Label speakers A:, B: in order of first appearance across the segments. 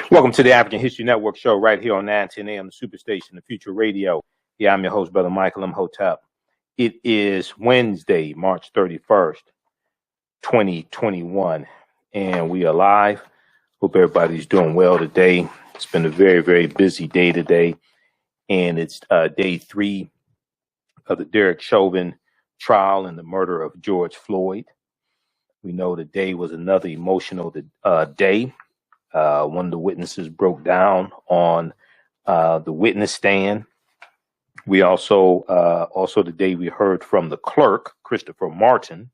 A: Welcome to the African History Network show right here on 910 AM, the Superstation, the Future Radio. Yeah, I'm your host, Brother Michael Imhotep. It is Wednesday, March 31st, 2021, and we are live. Hope everybody's doing well today. It's been a very, very busy day today, and it's day 3 of the Derek Chauvin trial and the murder of George Floyd. We know today was another emotional day. One of the witnesses broke down on the witness stand. We also today we heard from the clerk, Christopher Martin,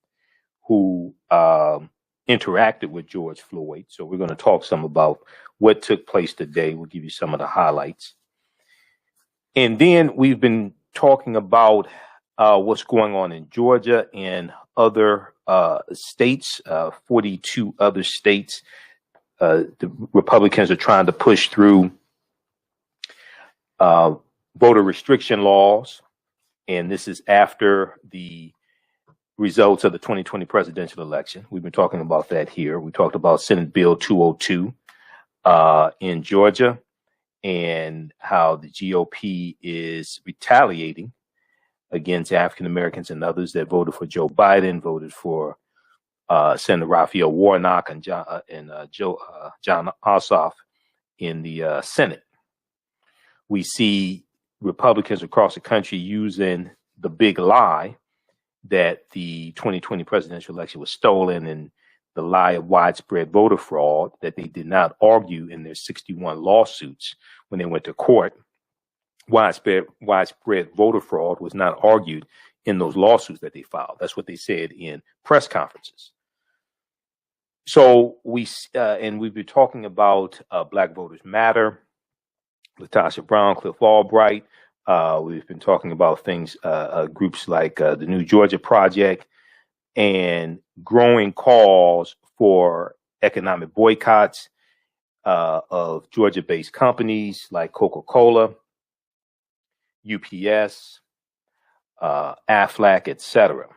A: who interacted with George Floyd. So we're going to talk some about what took place today. We'll give you some of the highlights. And then we've been talking about what's going on in Georgia and other states, 42 other states. The Republicans are trying to push through voter restriction laws, and this is after the results of the 2020 presidential election. We've been talking about that here. We talked about Senate Bill 202 in Georgia and how the GOP is retaliating against African Americans and others that voted for Joe Biden, voted for Senator Raphael Warnock and John Ossoff in the Senate. We see Republicans across the country using the big lie that the 2020 presidential election was stolen and the lie of widespread voter fraud that they did not argue in their 61 lawsuits when they went to court. Widespread voter fraud was not argued in those lawsuits that they filed. That's what they said in press conferences. So we've been talking about Black Voters Matter, Latasha Brown, Cliff Albright. We've been talking about things, groups like the New Georgia Project, and growing calls for economic boycotts of Georgia-based companies like Coca-Cola, UPS, Aflac, etc.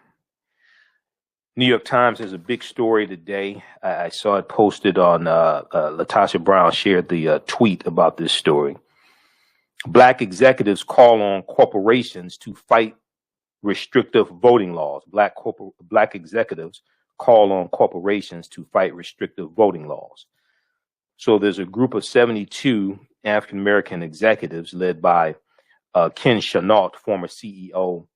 A: New York Times has a big story today. I saw it posted on Latasha Brown shared the tweet about this story. Black executives call on corporations to fight restrictive voting laws. Black executives call on corporations to fight restrictive voting laws. So there's a group of 72 African American executives led by Ken Chenault, former CEO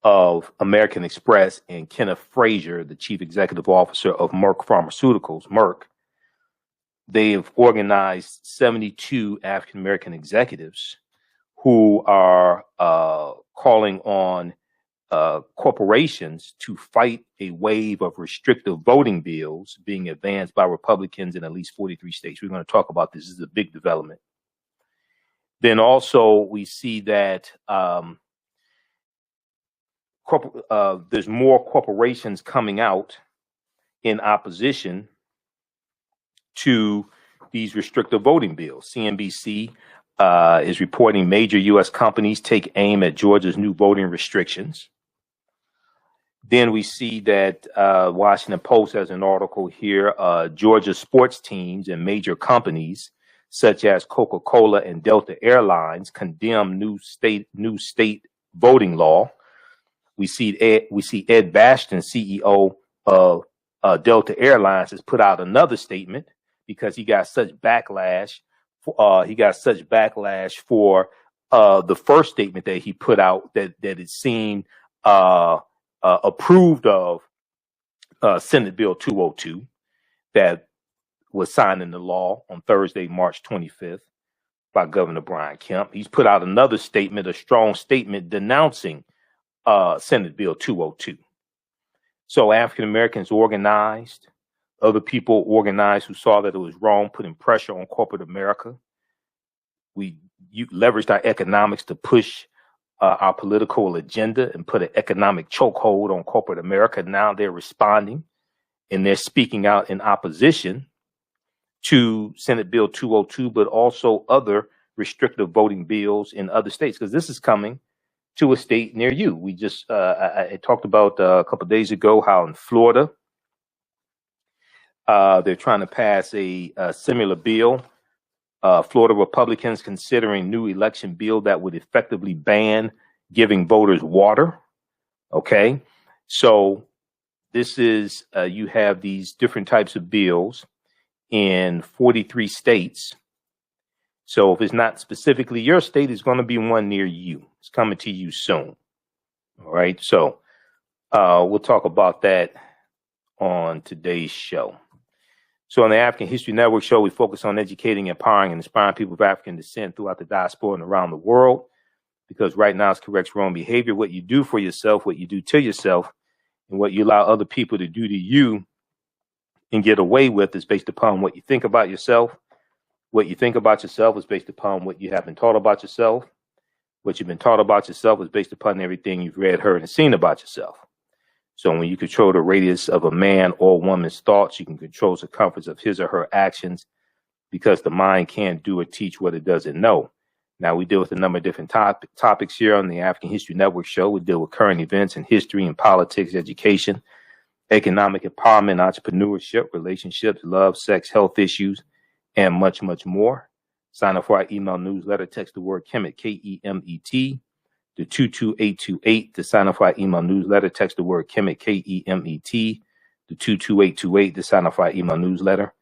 A: of American Express, and Kenneth Frazier, the chief executive officer of Merck Pharmaceuticals, Merck. They have organized 72 African American executives who are calling on corporations to fight a wave of restrictive voting bills being advanced by Republicans in at least 43 states. We're going to talk about this. This is a big development. Then also we see that there's more corporations coming out in opposition to these restrictive voting bills. CNBC is reporting major U.S. companies take aim at Georgia's new voting restrictions. Then we see that Washington Post has an article here. Georgia sports teams and major companies such as Coca-Cola and Delta Airlines condemn new state voting law. We see Ed Bastian, CEO of Delta Airlines, has put out another statement because he got such backlash. For the first statement that he put out that it seemed approved of Senate Bill 202 that was signed into law on Thursday, March 25th by Governor Brian Kemp. He's put out another statement, a strong statement denouncing Senate Bill 202. So African Americans organized, other people organized who saw that it was wrong, putting pressure on corporate America. We leveraged our economics to push our political agenda and put an economic chokehold on corporate America. Now they're responding and they're speaking out in opposition to Senate Bill 202, but also other restrictive voting bills in other states, because this is coming to a state near you. We just, I talked about a couple of days ago how in Florida, They're trying to pass a similar bill. Florida Republicans considering new election bill that would effectively ban giving voters water. Okay, so this is you have these different types of bills in 43 states. So if it's not specifically your state, it's going to be one near you. It's coming to you soon. All right, so we'll talk about that on today's show. So on the African History Network show, we focus on educating, empowering, and inspiring people of African descent throughout the diaspora and around the world. Because right now, it's corrects wrong behavior. What you do for yourself, what you do to yourself, and what you allow other people to do to you and get away with is based upon what you think about yourself. What you think about yourself is based upon what you have been taught about yourself. What you've been taught about yourself is based upon everything you've read, heard, and seen about yourself. So when you control the radius of a man or woman's thoughts, you can control the circumference of his or her actions, because the mind can't do or teach what it doesn't know. Now, we deal with a number of different topics here on the African History Network show. We deal with current events in history and politics, education, economic empowerment, entrepreneurship, relationships, love, sex, health issues, and much, much more. Sign up for our email newsletter. Text the word Kemet, Kemet, to 22828 to sign up for our email newsletter. Text the word Kemet, Kemet, to 22828 to sign up for our email newsletter.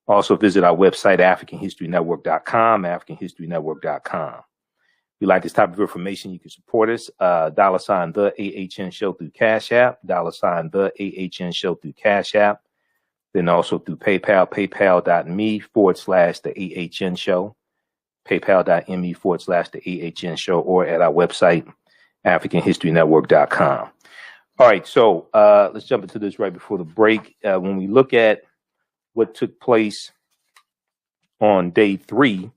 A: Also visit our website, AfricanHistoryNetwork.com, AfricanHistoryNetwork.com. If you like this type of information, you can support us. $ the AHN show through Cash App, $ the AHN show through Cash App. Then also through PayPal, paypal.me/the AHN show, paypal.me/the AHN show, or at our website, AfricanHistoryNetwork.com. All right, so let's jump into this right before the break. When we look at what took place on day 3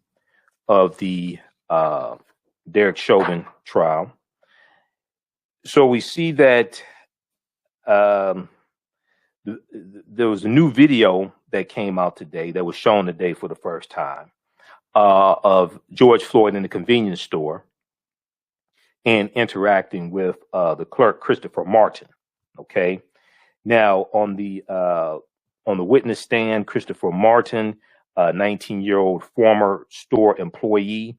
A: of the Derek Chauvin trial, so we see that there was a new video that came out today that was shown today for the first time of George Floyd in the convenience store and interacting with the clerk, Christopher Martin. Okay. Now on the witness stand, Christopher Martin, a 19-year-old former store employee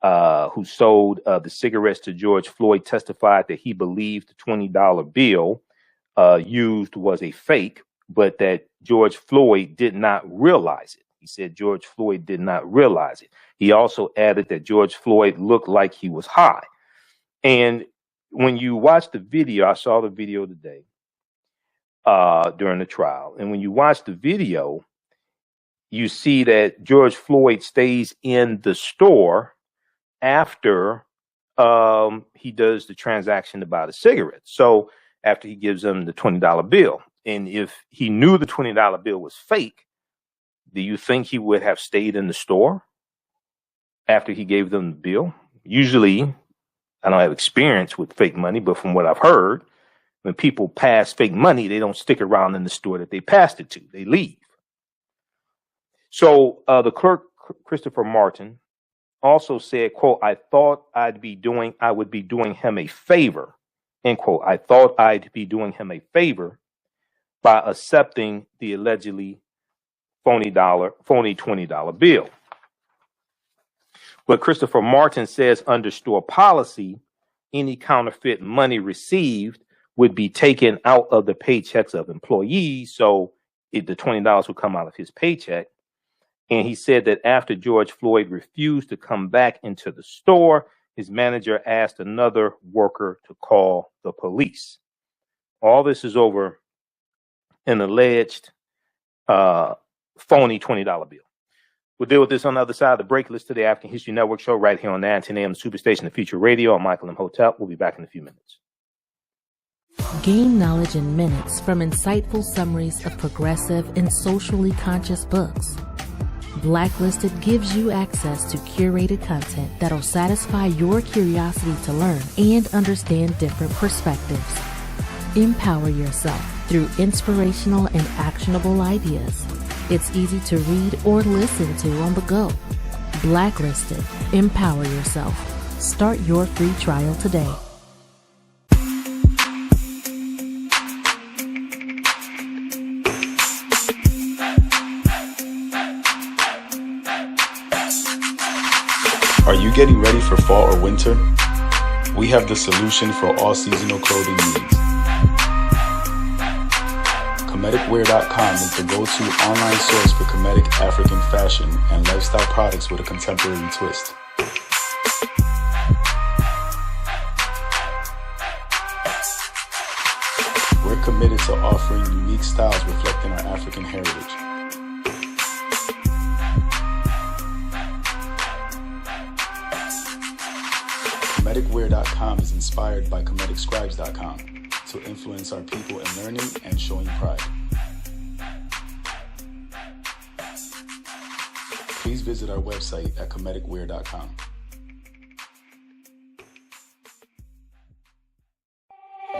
A: who sold the cigarettes to George Floyd, testified that he believed the $20 bill used was a fake, but that George Floyd did not realize it. He said George Floyd did not realize it. He also added that George Floyd looked like he was high. And when you watch the video, I saw the video today during the trial. And when you watch the video, you see that George Floyd stays in the store after he does the transaction to buy the cigarettes. So after he gives them the $20 bill. And if he knew the $20 bill was fake, do you think he would have stayed in the store after he gave them the bill? Usually, I don't have experience with fake money, but from what I've heard, when people pass fake money, they don't stick around in the store that they passed it to. They leave. So the clerk, Christopher Martin, also said, quote, I thought I would be doing him a favor, end quote. I thought I'd be doing him a favor by accepting the allegedly phony $20 bill. But Christopher Martin says under store policy, any counterfeit money received would be taken out of the paychecks of employees. So the $20 would come out of his paycheck. And he said that after George Floyd refused to come back into the store, his manager asked another worker to call the police. All this is over an alleged phony $20 bill. We'll deal with this on the other side of the break. Listen to the African History Network show right here on 910 AM Superstation, the Future Radio. I'm Michael Imhotep. We'll be back in a few minutes.
B: Gain knowledge in minutes from insightful summaries of progressive and socially conscious books. Blacklisted gives you access to curated content that'll satisfy your curiosity to learn and understand different perspectives. Empower yourself through inspirational and actionable ideas. It's easy to read or listen to on the go. Blacklisted. Empower yourself. Start your free trial today.
C: Are you getting ready for fall or winter? We have the solution for all seasonal clothing needs. Kemeticwear.com is the go-to online source for Kemetic African fashion and lifestyle products with a contemporary twist. We're committed to offering unique styles reflecting our African heritage. Kemeticwear.com is inspired by KemeticScribes.com to influence our people in learning and showing pride. Please visit our website at Kemeticwear.com.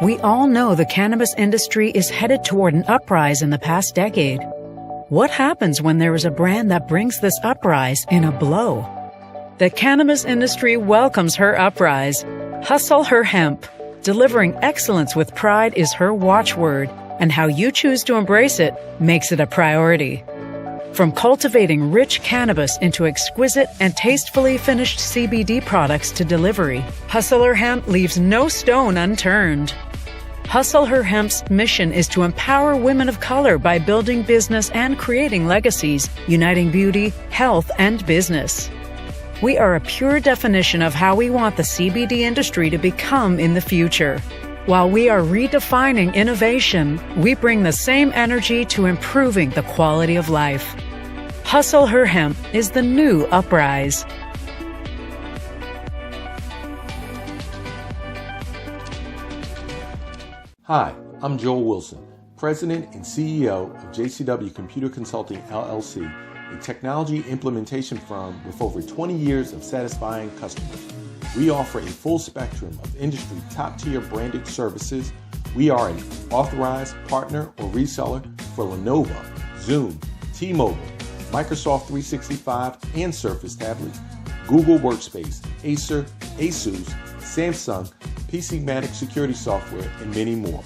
D: We all know the cannabis industry is headed toward an uprise in the past decade. What happens when there is a brand that brings this uprise in a blow? The cannabis industry welcomes her uprise. Hustle her hemp. Delivering excellence with pride is her watchword, and how you choose to embrace it makes it a priority. From cultivating rich cannabis into exquisite and tastefully finished CBD products to delivery, Hustle Her Hemp leaves no stone unturned. Hustle Her Hemp's mission is to empower women of color by building business and creating legacies, uniting beauty, health, and business. We are a pure definition of how we want the CBD industry to become in the future. While we are redefining innovation, we bring the same energy to improving the quality of life. Hustle Her Hemp is the new uprise.
E: Hi, I'm Joel Wilson, President and CEO of JCW Computer Consulting LLC, a technology implementation firm with over 20 years of satisfying customers. We offer a full spectrum of industry top-tier branded services. We are an authorized partner or reseller for Lenovo, Zoom, T-Mobile, Microsoft 365 and Surface tablets, Google Workspace, Acer, Asus, Samsung, PCmatic security software, and many more.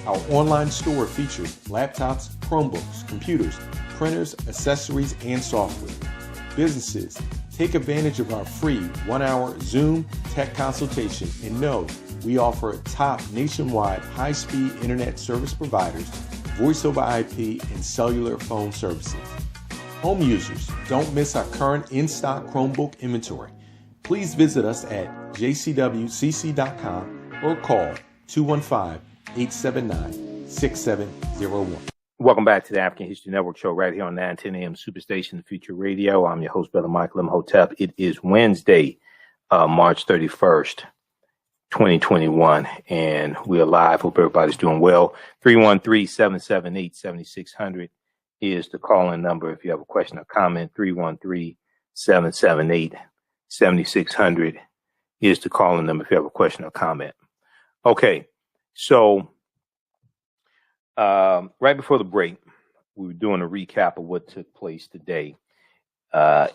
E: Our online store features laptops, Chromebooks, computers, printers, accessories, and software. Businesses, take advantage of our free 1-hour Zoom tech consultation and know we offer top nationwide high-speed internet service providers, voice over IP, and cellular phone services. Home users, don't miss our current in-stock Chromebook inventory. Please visit us at jcwcc.com or call 215-879-6701.
A: Welcome back to the African History Network show right here on 910 AM Superstation Future Radio. I'm your host, Brother Michael Imhotep. It is Wednesday, March 31st, 2021, and we are live. Hope everybody's doing well. 313-778-7600 is the call-in number. If you have a question or comment, 313-778-7600 is the call-in number if you have a question or comment. Okay, so right before the break, we were doing a recap of what took place today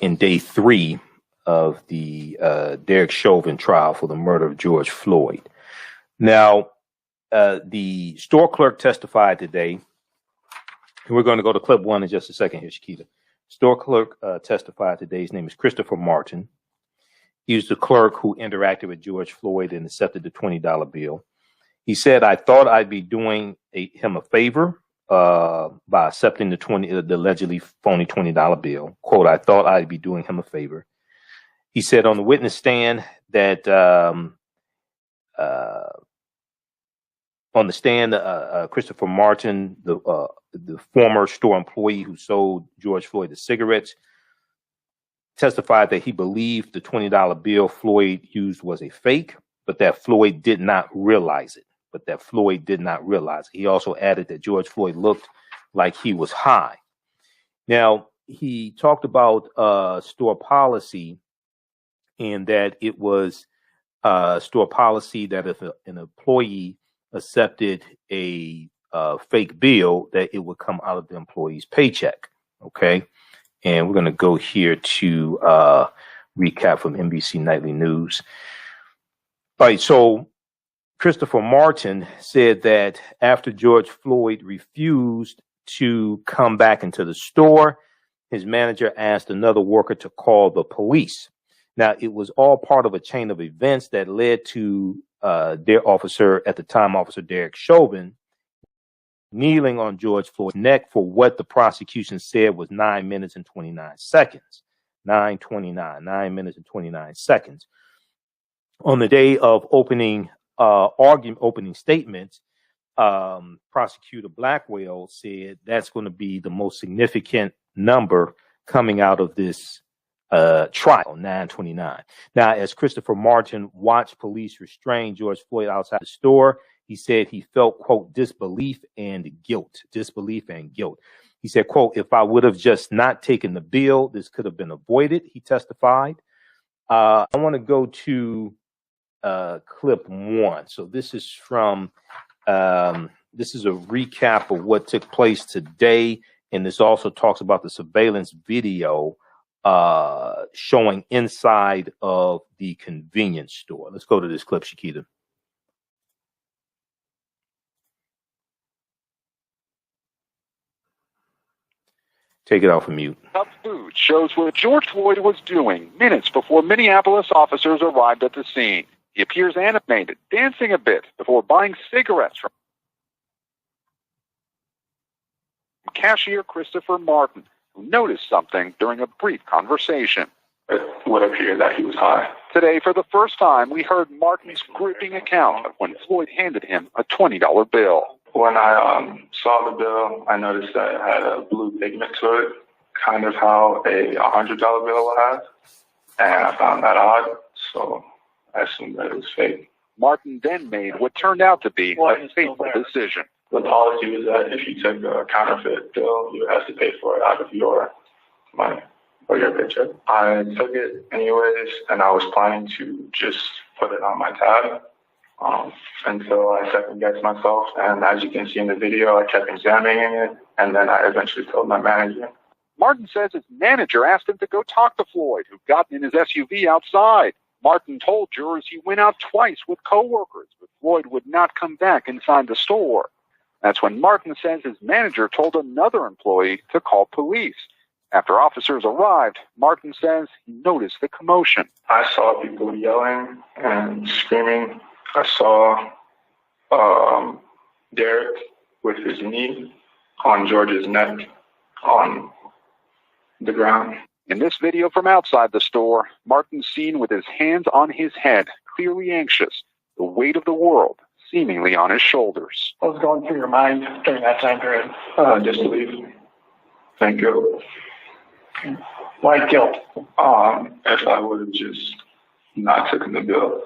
A: in day 3 of the Derek Chauvin trial for the murder of George Floyd. Now, the store clerk testified today, and we're going to go to clip 1 in just a second here, Shakita. Store clerk testified today. His name is Christopher Martin. He was the clerk who interacted with George Floyd and accepted the $20 bill. He said, I thought I'd be doing him a favor by accepting the allegedly phony $20 bill. Quote, I thought I'd be doing him a favor. He said on the witness stand that on the stand, Christopher Martin, the former store employee who sold George Floyd the cigarettes, testified that he believed the $20 bill Floyd used was a fake, but that Floyd did not realize it. He also added that George Floyd looked like he was high. Now, he talked about store policy and that it was store policy that if an employee accepted a fake bill, that it would come out of the employee's paycheck. Okay. And we're going to go here to recap from NBC Nightly News. All right. So Christopher Martin said that after George Floyd refused to come back into the store, his manager asked another worker to call the police. Now, it was all part of a chain of events that led to their officer at the time, Officer Derek Chauvin, kneeling on George Floyd's neck for what the prosecution said was 9 minutes and 29 seconds. 9 minutes and 29 seconds. On the day of opening statements, Prosecutor Blackwell said that's going to be the most significant number coming out of this trial, 929. Now, as Christopher Martin watched police restrain George Floyd outside the store, he said he felt, quote, disbelief and guilt. He said, quote, if I would have just not taken the bill, this could have been avoided, he testified. I want to go to clip 1. So this is from, this is a recap of what took place today. And this also talks about the surveillance video showing inside of the convenience store. Let's go to this clip, Shakita. Take it off of mute.
F: Up Food shows what George Floyd was doing minutes before Minneapolis officers arrived at the scene. He appears animated, dancing a bit before buying cigarettes from cashier Christopher Martin, who noticed something during a brief conversation.
G: It would appear that he was high.
F: Today, for the first time, we heard Martin's gripping account of when Floyd handed him a $20 bill.
G: When I saw the bill, I noticed that it had a blue pigment to it, kind of how a $100 bill would have, and I found that odd, so I assumed that it was fake.
F: Martin then made what turned out to be a fateful decision.
G: The policy was that if you took a counterfeit bill, you would have to pay for it out of your money or your paycheck. I took it anyways, and I was planning to just put it on my tab until I second-guessed myself. And as you can see in the video, I kept examining it, and then I eventually told my manager.
F: Martin says his manager asked him to go talk to Floyd, who'd gotten in his SUV outside. Martin told jurors he went out twice with coworkers, but Floyd would not come back inside the store. That's when Martin says his manager told another employee to call police. After officers arrived, Martin says he noticed the commotion.
G: I saw people yelling and screaming. I saw Derek with his knee on George's neck on the ground.
F: In this video from outside the store, Martin's seen with his hands on his head, clearly anxious, the weight of the world seemingly on his shoulders.
H: What was going through your mind during that time period?
G: Disbelief. Thank you.
H: Why guilt?
G: If I would have just not taken the bill,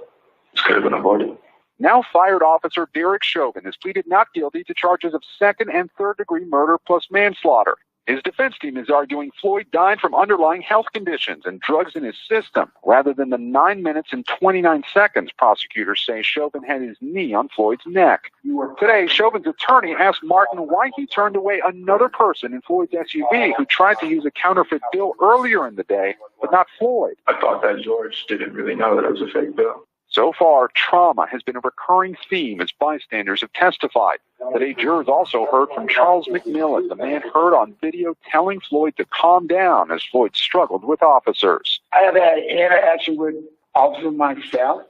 G: this could have been avoided.
F: Now fired officer Derek Chauvin has pleaded not guilty to charges of second and third degree murder plus manslaughter. His defense team is arguing Floyd died from underlying health conditions and drugs in his system, rather than the 9 minutes and 29 seconds prosecutors say Chauvin had his knee on Floyd's neck. Today, Chauvin's attorney asked Martin why he turned away another person in Floyd's SUV who tried to use a counterfeit bill earlier in the day, but not Floyd.
G: I thought that George didn't really know that it was a fake bill.
F: So far, trauma has been a recurring theme as bystanders have testified. Today, jurors also heard from Charles McMillan, the man heard on video telling Floyd to calm down as Floyd struggled with officers.
H: I have had interaction with officers myself,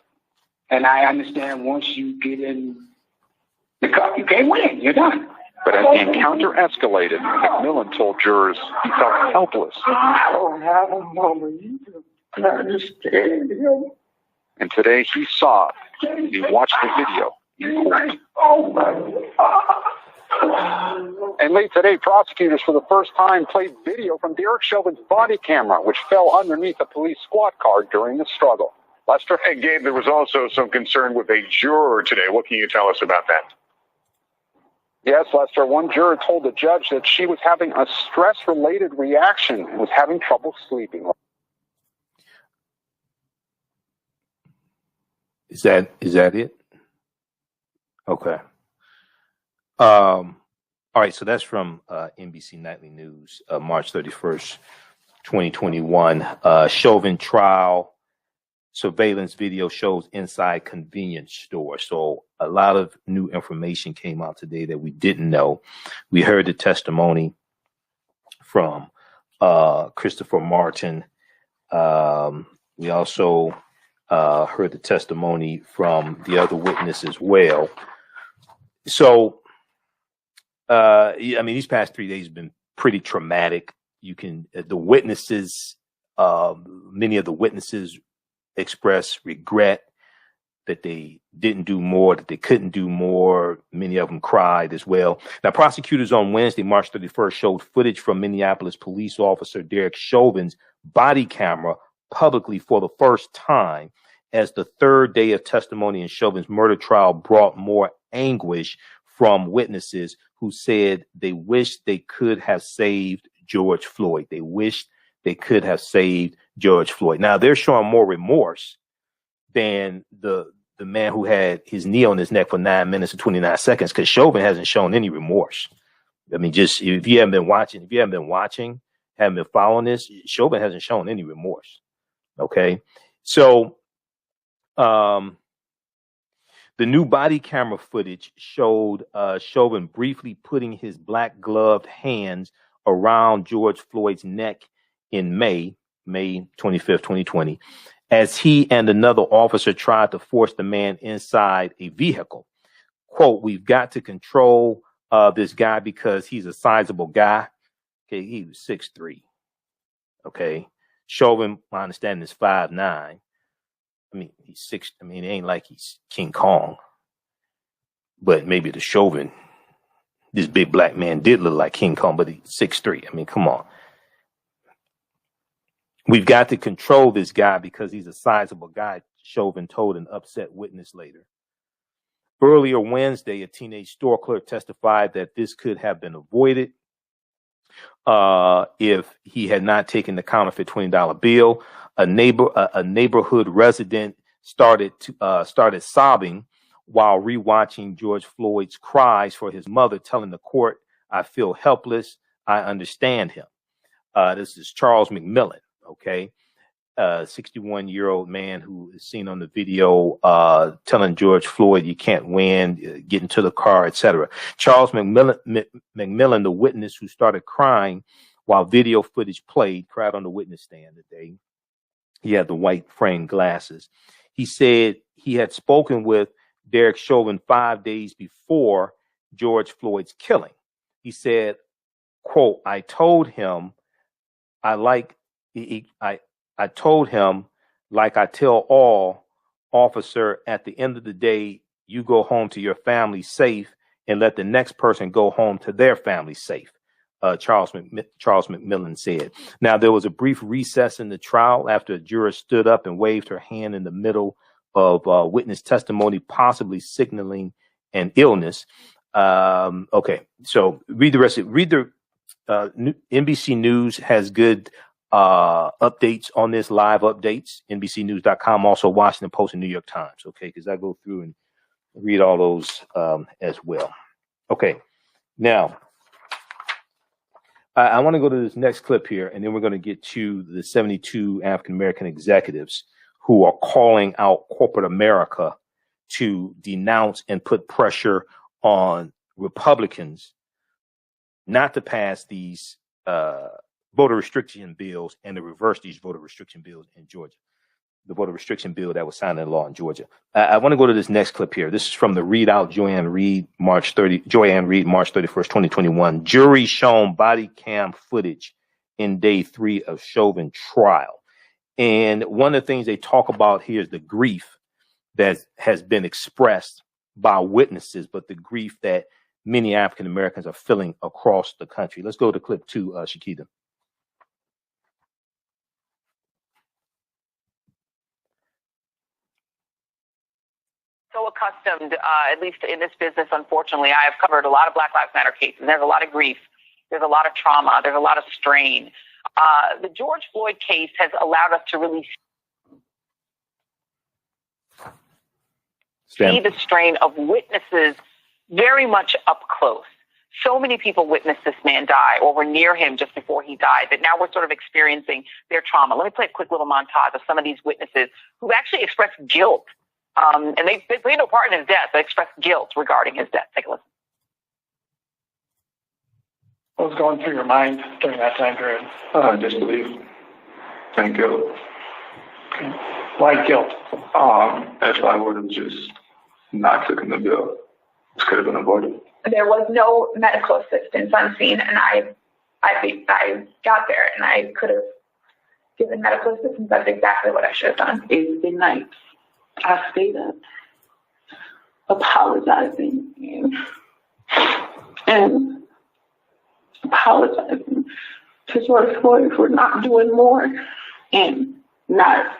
H: and I understand once you get in the cup, you can't win. You're done.
F: But as the encounter escalated, McMillan told jurors he felt helpless.
H: I don't have a moment. You can understand him.
F: And today he sobbed. He watched the video in court.
H: Oh, my God.
F: And late today, prosecutors for the first time played video from Derek Chauvin's body camera, which fell underneath a police squad car during the struggle. Lester?
I: Hey, Gabe, there was also some concern with a juror today. What can you tell us about that?
F: Yes, Lester. One juror told the judge that she was having a stress-related reaction and was having trouble sleeping.
A: Is that it? Okay. All right. So that's from NBC Nightly News, March 31st, 2021. Chauvin trial surveillance video shows inside convenience store. So a lot of new information came out today that we didn't know. We heard the testimony from Christopher Martin. We also heard the testimony from the other witness as well. So, I mean, these past 3 days have been pretty traumatic. The witnesses, many of the witnesses express regret that they didn't do more, that they couldn't do more. Many of them cried as well. Now, prosecutors on Wednesday, March 31st, showed footage from Minneapolis police officer Derek Chauvin's body camera publicly for the first time, as the third day of testimony in Chauvin's murder trial brought more anguish from witnesses who said they wished they could have saved George Floyd. They wished they could have saved George Floyd. Now, they're showing more remorse than the man who had his knee on his neck for 9 minutes and 29 seconds, because Chauvin hasn't shown any remorse. I mean, just if you haven't been watching, haven't been following this, Chauvin hasn't shown any remorse. Okay. So, the new body camera footage showed Chauvin briefly putting his black gloved hands around George Floyd's neck in May 25th, 2020, as he and another officer tried to force the man inside a vehicle. Quote, "We've got to control this guy because he's a sizable guy." Okay, he was 6'3". Okay, Chauvin, my understanding, is 5'9". I mean, he's 6. I mean, it ain't like he's King Kong, but maybe to Chauvin, this big black man did look like King Kong, but he's 6'3". I mean, come on. "We've got to control this guy because he's a sizable guy," Chauvin told an upset witness later. Earlier Wednesday, a teenage store clerk testified that this could have been avoided if he had not taken the counterfeit $20 bill. A neighborhood resident started sobbing while rewatching George Floyd's cries for his mother, telling the court, "I feel helpless. I understand him." This is Charles McMillan. Okay, 61-year-old man who is seen on the video telling George Floyd, "You can't win, get into the car," etc. Charles McMillan, the witness who started crying while video footage played, cried on the witness stand today. He had the white framed glasses. He said he had spoken with Derek Chauvin 5 days before George Floyd's killing. He said, quote, I told him, like I tell all, officer, at the end of the day, you go home to your family safe and let the next person go home to their family safe," Charles McMillan said. Now, there was a brief recess in the trial after a juror stood up and waved her hand in the middle of witness testimony, possibly signaling an illness. Okay, so read the rest of it. NBC News has good updates on this, live updates, NBCnews.com, also Washington Post and New York Times. Okay, because I go through and read all those as well. Okay, now I want to go to this next clip here, and then we're going to get to the 72 African-American executives who are calling out corporate America to denounce and put pressure on Republicans not to pass these voter restriction bills and to reverse these voter restriction bills in Georgia. The voter restriction bill that was signed into law in Georgia. I want to go to this next clip here. This is from the readout, Joanne Reed, March 31st, 2021. Jury shown body cam footage in day 3 of Chauvin trial. And one of the things they talk about here is the grief that has been expressed by witnesses, but the grief that many African Americans are feeling across the country. Let's go to clip 2, Shakita.
J: So accustomed, at least in this business, unfortunately, I have covered a lot of Black Lives Matter cases. There's a lot of grief. There's a lot of trauma. There's a lot of strain. The George Floyd case has allowed us to really see the strain of witnesses very much up close. So many people witnessed this man die or were near him just before he died that now we're sort of experiencing their trauma. Let me play a quick little montage of some of these witnesses who actually expressed guilt. And they played no part in his death. They expressed guilt regarding his death. Take a listen.
K: What was going through your mind during that time period?
G: Disbelief and guilt.
K: Okay. Why guilt?
G: If I would have just not taken the bill, this could have been avoided.
L: There was no medical assistance on scene, and I got there, and I could have given medical assistance. That's exactly what I should have done.
M: It's been nights. I stayed up, apologizing and apologizing to George Floyd for not doing more and not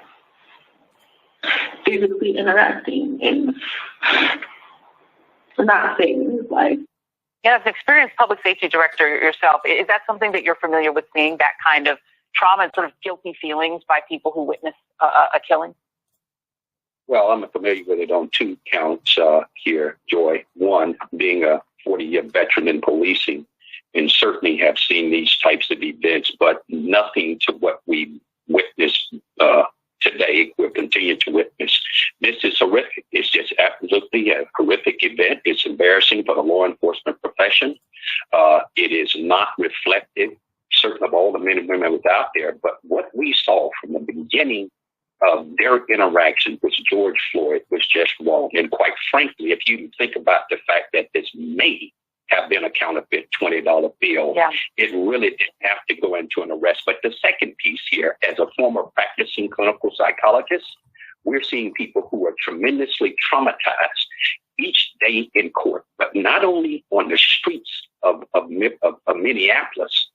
M: physically interacting and not saving his life.
J: Yeah, as an experienced public safety director yourself, is that something that you're familiar with, seeing that kind of trauma and sort of guilty feelings by people who witness a killing?
N: Well, I'm familiar with it on two counts here, Joy. One, being a 40-year veteran in policing, and certainly have seen these types of events, but nothing to what we witnessed today. We'll continue to witness. This is horrific. It's just absolutely a horrific event. It's embarrassing for the law enforcement profession. It is not reflective, certainly, of all the men and women who was out there, but what we saw from the beginning of their interaction with George Floyd was just wrong. And quite frankly, if you think about the fact that this may have been a counterfeit $20 bill, it really didn't have to go into an arrest. But the second piece here, as a former practicing clinical psychologist, we're seeing people who are tremendously traumatized each day in court, but not only on the streets of Minneapolis,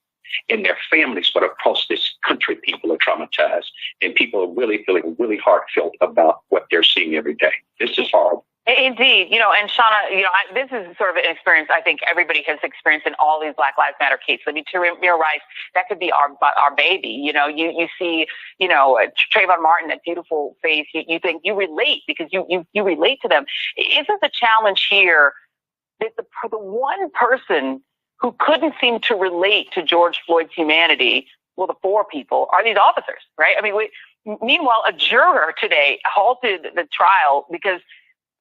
N: in their families, but across this country, people are traumatized, and people are really feeling really heartfelt about what they're seeing every day. This is horrible.
J: Indeed, and Shauna, this is sort of an experience I think everybody has experienced in all these Black Lives Matter cases. I mean, to your right, that could be our baby. You see, Trayvon Martin, that beautiful face. You think you relate because you relate to them. Isn't the challenge here that the one person who couldn't seem to relate to George Floyd's humanity, well, the four people, are these officers, right? I mean, meanwhile, a juror today halted the trial because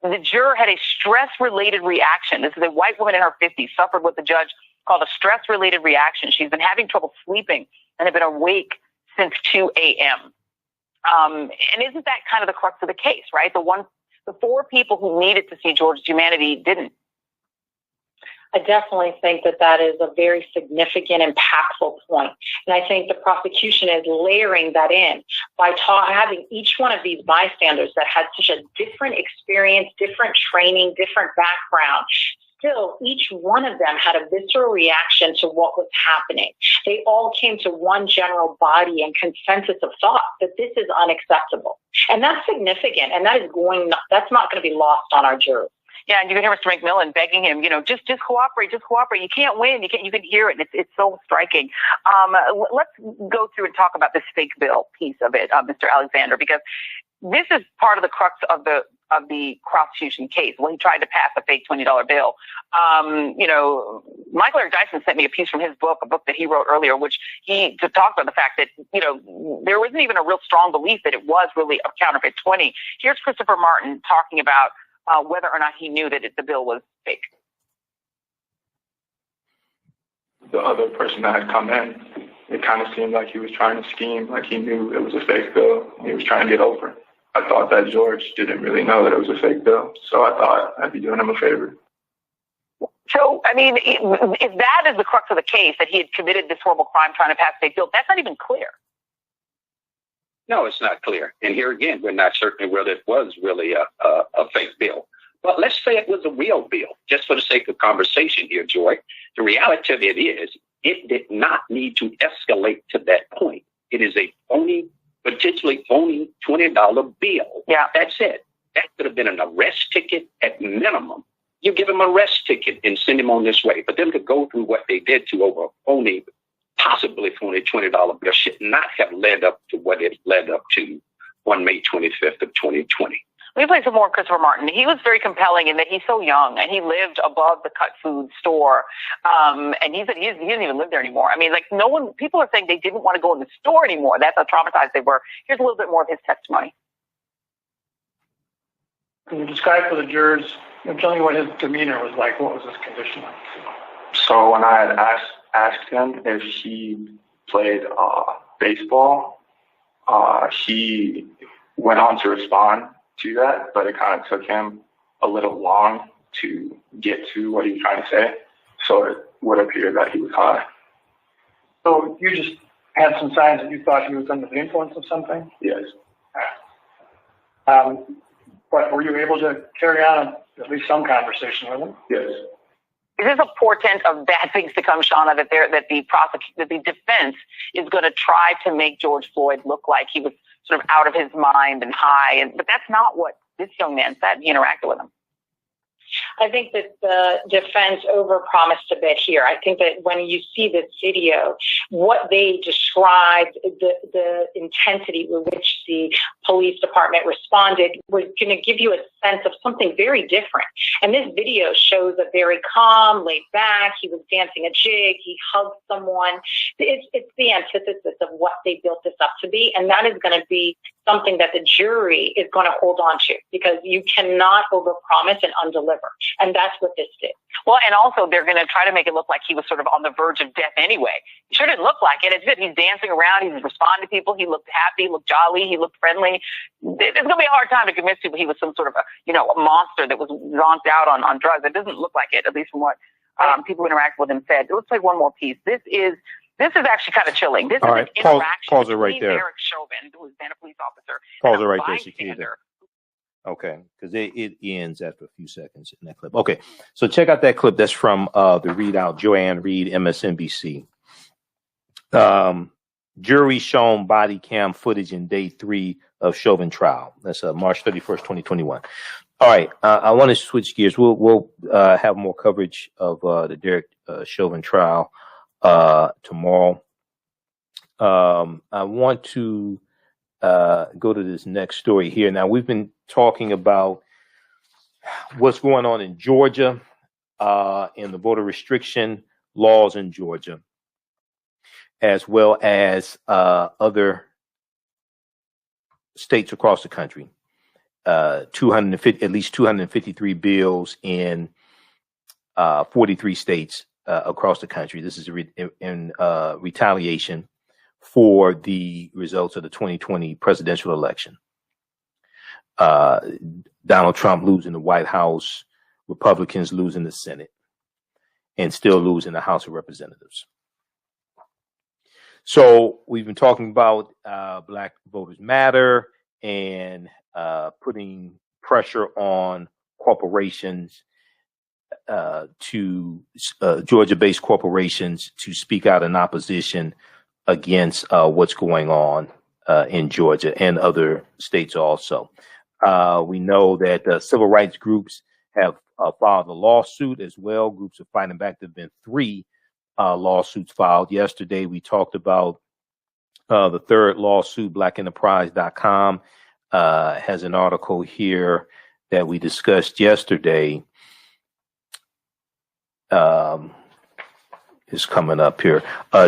J: the juror had a stress-related reaction. This is a white woman in her 50s, suffered what the judge called a stress-related reaction. She's been having trouble sleeping and had been awake since 2 a.m. And isn't that kind of the crux of the case, right? The four people who needed to see George's humanity didn't.
O: I definitely think that is a very significant, impactful point. And I think the prosecution is layering that in by having each one of these bystanders that had such a different experience, different training, different background. Still, each one of them had a visceral reaction to what was happening. They all came to one general body and consensus of thought that this is unacceptable. And that's significant, and that's not going to be lost on our jurors.
J: Yeah, and you can hear Mr. McMillan begging him, just cooperate, just cooperate. You can't win. You can hear it. It's so striking. Let's go through and talk about this fake bill piece of it, Mr. Alexander, because this is part of the crux of the prosecution case when he tried to pass a fake $20 bill. Michael Eric Dyson sent me a piece from his book, a book that he wrote earlier, which he talked about the fact that, there wasn't even a real strong belief that it was really a counterfeit 20. Here's Christopher Martin talking about whether or not he knew that the bill was fake.
G: The other person that had come in, it kind of seemed like he was trying to scheme, like he knew it was a fake bill. He was trying to get over it. I thought that George didn't really know that it was a fake bill, so I thought I'd be doing him a favor.
J: So, I mean, if that is the crux of the case, that he had committed this horrible crime trying to pass a fake bill, that's not even clear.
N: No, it's not clear. And here again, we're not certain whether it was really a fake bill. But let's say it was a real bill, just for the sake of conversation here, Joy. The reality of it is, it did not need to escalate to that point. It is a potentially phony $20 bill.
J: Yeah.
N: That's it. That could have been an arrest ticket at minimum. You give him an arrest ticket and send him on this way. But them to go through what they did to over possibly phony $20 bill should not have led up to what it led up to on May 25th of 2020.
J: Let me play some more Christopher Martin. He was very compelling in that he's so young and he lived above the cut food store. And he said he doesn't even live there anymore. I mean, people are saying they didn't want to go in the store anymore. That's how traumatized they were. Here's a little bit more of his testimony.
K: Can you describe for the jurors, tell me what his demeanor was like? What was his condition like?
G: So when I had asked him if he played baseball, he went on to respond to that, but it kind of took him a little long to get to what he was trying to say. So it would appear that he was high.
K: So you just had some signs that you thought he was under the influence of something?
G: Yes.
K: But were you able to carry on at least some conversation with him?
G: Yes.
J: Is this a portent of bad things to come, Shauna, that the defense is going to try to make George Floyd look like he was sort of out of his mind and high? But that's not what this young man said. He interacted with him.
O: I think that the defense overpromised a bit here. I think that when you see this video, what they described, the intensity with which the police department responded was going to give you a sense of something very different. And this video shows a very calm, laid back. He was dancing a jig. He hugged someone. It's the antithesis of what they built this up to be. And that is going to be something that the jury is going to hold on to, because you cannot overpromise and undeliver. And that's what this did.
J: Well, and also they're going to try to make it look like he was sort of on the verge of death anyway. He sure didn't look like it. It's good. He's dancing around. He's responding to people. He looked happy. He looked jolly. He looked friendly. It's going to be a hard time to convince people he was some sort of a monster that was zonked out on drugs. It doesn't look like it, at least from what people who interacted with him said. Let's play one more piece. This is actually kind of chilling. This is an interaction
A: pause it right there.
J: Derek Chauvin, who has been a police officer.
A: Pause it right there, Shakira. Okay, because it ends after a few seconds in that clip. Okay, so check out that clip. That's from the readout, Joanne Reed, MSNBC. Jury shown body cam footage in day 3 of Chauvin trial. That's March 31st, 2021. All right, I want to switch gears. We'll have more coverage of the Derek Chauvin trial tomorrow. I want to go to this next story here. Now, we've been talking about what's going on in Georgia and the voter restriction laws in Georgia, as well as other states across the country. At least 253 bills in 43 states across the country. This is in retaliation for the results of the 2020 presidential election. Donald Trump losing the White House, Republicans losing the Senate, and still losing the House of Representatives. So we've been talking about Black Voters Matter and putting pressure on corporations, to Georgia-based corporations, to speak out in opposition against what's going on in Georgia and other states also. We know that civil rights groups have filed a lawsuit as well. Groups are fighting back. There have been 3 lawsuits filed. Yesterday, we talked about the 3rd lawsuit. BlackEnterprise.com has an article here that we discussed yesterday. Is coming up here.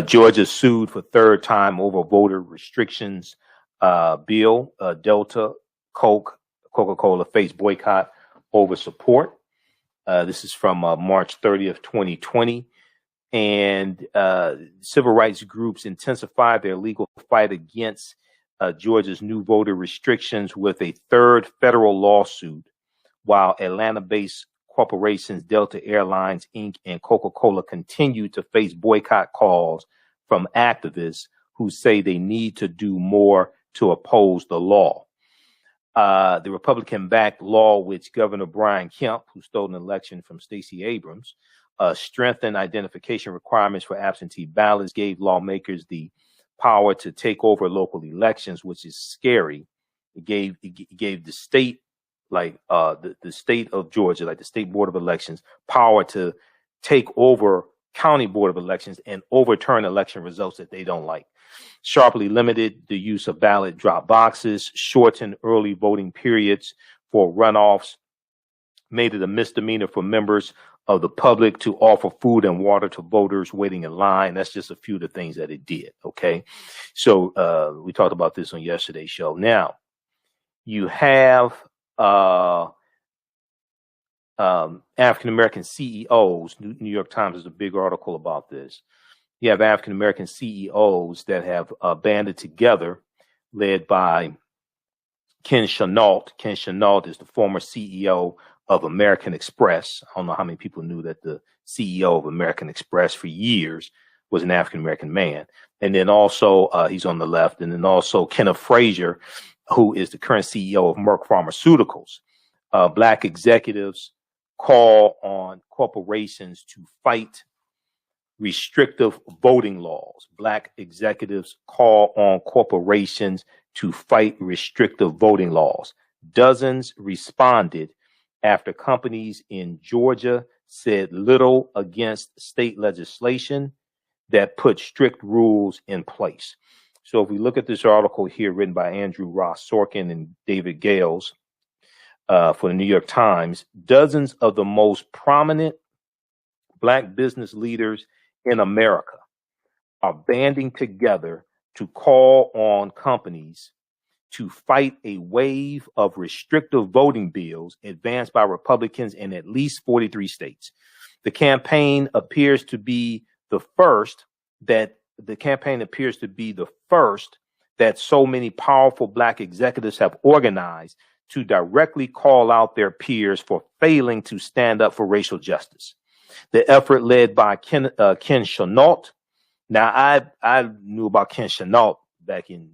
A: Georgia sued for 3rd time over voter restrictions bill. Delta, Coke, Coca-Cola face boycott over support. This is from March 30th, 2020. And civil rights groups intensified their legal fight against Georgia's new voter restrictions with a 3rd federal lawsuit, while Atlanta-based corporations Delta Airlines, Inc. and Coca-Cola continue to face boycott calls from activists who say they need to do more to oppose the law. The Republican-backed law, which Governor Brian Kemp, who stole an election from Stacey Abrams, strengthened identification requirements for absentee ballots, gave lawmakers the power to take over local elections, which is scary. It gave the state, like the state of Georgia, like the State Board of Elections, power to take over county board of elections and overturn election results that they don't like. Sharply limited the use of ballot drop boxes, shortened early voting periods for runoffs, made it a misdemeanor for members of the public to offer food and water to voters waiting in line. That's just a few of the things that it did. Okay. So we talked about this on yesterday's show. Now, you have African-American CEOs. New York Times has a big article about this. You have African-American CEOs that have banded together, led by Ken Chenault. Ken Chenault is the former CEO of American Express. I don't know how many people knew that the CEO of American Express for years was an African-American man. And then also, he's on the left. And then also Kenneth Frazier, who is the current CEO of Merck Pharmaceuticals. Black executives call on corporations to fight restrictive voting laws. Black executives call on corporations to fight restrictive voting laws. Dozens responded after companies in Georgia said little against state legislation that put strict rules in place. So if we look at this article here written by Andrew Ross Sorkin and David Gales for the New York Times, dozens of the most prominent Black business leaders in America are banding together to call on companies to fight a wave of restrictive voting bills advanced by Republicans in at least 43 states. The campaign appears to be the first that so many powerful Black executives have organized to directly call out their peers for failing to stand up for racial justice. The effort led by Ken Chenault. Now, I knew about Ken Chenault back in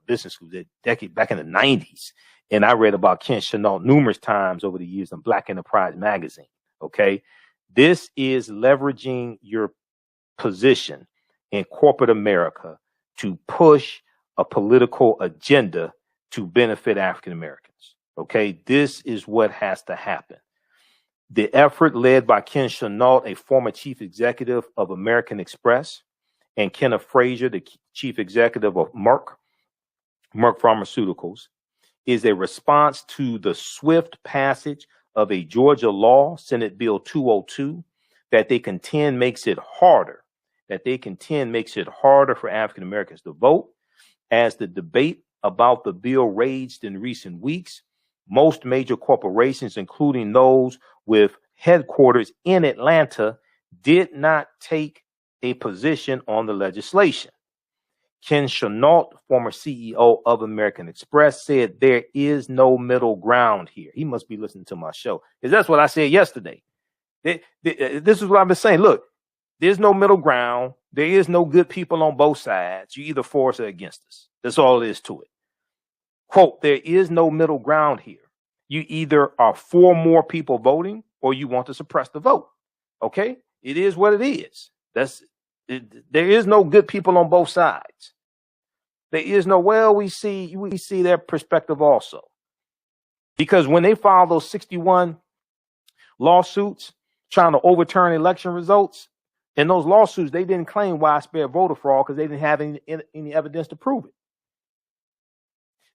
A: business school, back in the 90s. And I read about Ken Chenault numerous times over the years in Black Enterprise magazine. Okay. This is leveraging your position in corporate America to push a political agenda to benefit African Americans. Okay. This is what has to happen. The effort led by Ken Chenault, a former chief executive of American Express, and Kenneth Frazier, the chief executive of Merck Pharmaceuticals, is a response to the swift passage of a Georgia law, Senate Bill 202, that they contend makes it harder for African Americans to vote. As the debate about the bill raged in recent weeks, most major corporations, including those with headquarters in Atlanta, did not take a position on the legislation. Ken Chenault, former CEO of American Express, said there is no middle ground here. He must be listening to my show, because that's what I said yesterday. This is what I've been saying. Look, there's no middle ground. There is no good people on both sides. You either for us or against us. That's all it is to it. Quote, there is no middle ground here. You either are for more people voting or you want to suppress the vote. Okay? It is what it is. There is no good people on both sides. There is no, well, we see their perspective also. Because when they filed those 61 lawsuits trying to overturn election results, in those lawsuits, they didn't claim widespread voter fraud because they didn't have any evidence to prove it.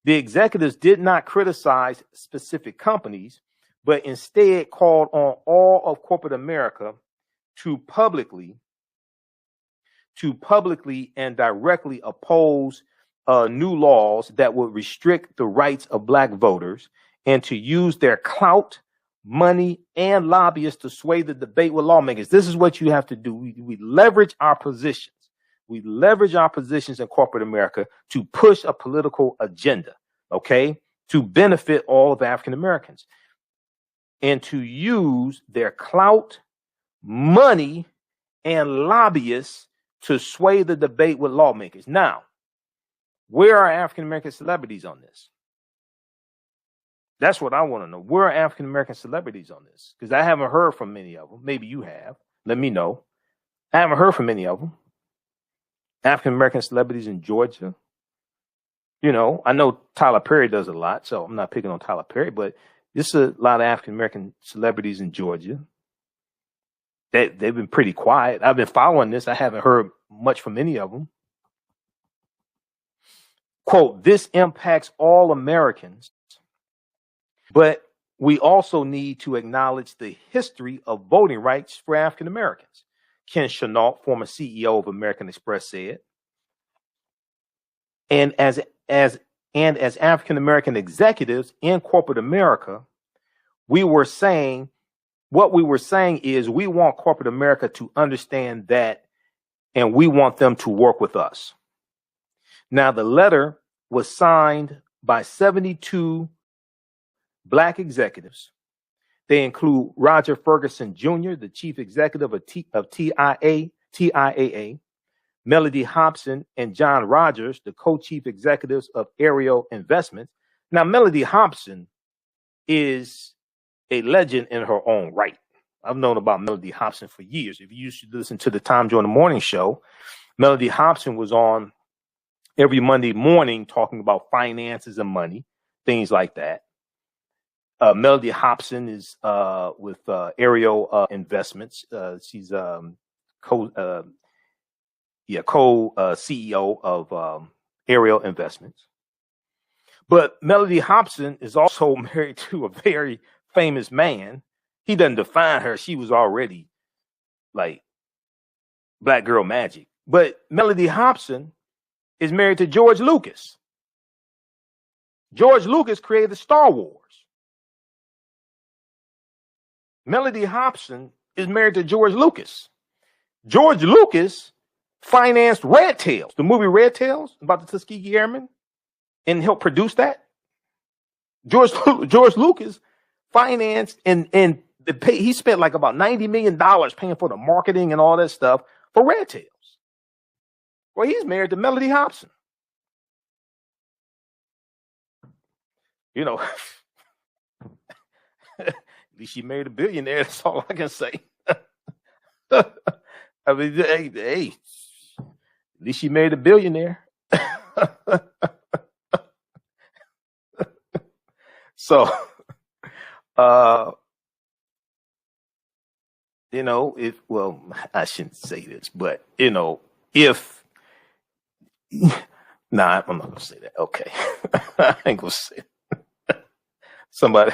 A: The executives did not criticize specific companies, but instead called on all of corporate America to publicly and directly oppose new laws that would restrict the rights of Black voters and to use their clout, money, and lobbyists to sway the debate with lawmakers. This is what you have to do. We leverage our positions. We leverage our positions in corporate America to push a political agenda, okay, to benefit all of African Americans and to use their clout, money, and lobbyists to sway the debate with lawmakers. Now, where are African American celebrities on this? That's what I want to know. Where are African American celebrities on this? Because I haven't heard from many of them. Maybe you have. Let me know. I haven't heard from many of them. African American celebrities in Georgia. You know, I know Tyler Perry does a lot, so I'm not picking on Tyler Perry, but there's a lot of African American celebrities in Georgia. They've been pretty quiet. I've been following this. I haven't heard much from any of them. Quote, this impacts all Americans, but we also need to acknowledge the history of voting rights for African Americans. Ken Chenault, former CEO of American Express, said. And as African American executives in corporate America, we were saying is we want corporate America to understand that, and we want them to work with us. Now, the letter was signed by 72 black executives. They include Roger Ferguson Jr., the chief executive of TIAA, Melody Hobson and John Rogers, the co-chief executives of Ariel Investments. Now, Melody Hobson is a legend in her own right. I've known about Melody Hobson for years. If you used to listen to the Tom Joyner Morning Show, Melody Hobson was on every Monday morning talking about finances and money, things like that. Melody Hobson is with Ariel Investments. She's co-CEO of Ariel Investments. But Melody Hobson is also married to a very famous man. He doesn't define her. She was already like black girl magic. But Melody Hobson is married to George Lucas. George Lucas created Star Wars. Melody Hobson is married to George Lucas. George Lucas financed Red Tails, the movie Red Tails about the Tuskegee Airmen, and helped produce that. George Lucas financed and he spent like about $90 million paying for the marketing and all that stuff for Red Tails. Well, he's married to Melody Hobson. You know, at least she married a billionaire. That's all I can say. I mean, hey, at least she married a billionaire. So, you know, I shouldn't say this, but, you know, I'm not going to say that. Okay. I ain't going to say it. Somebody,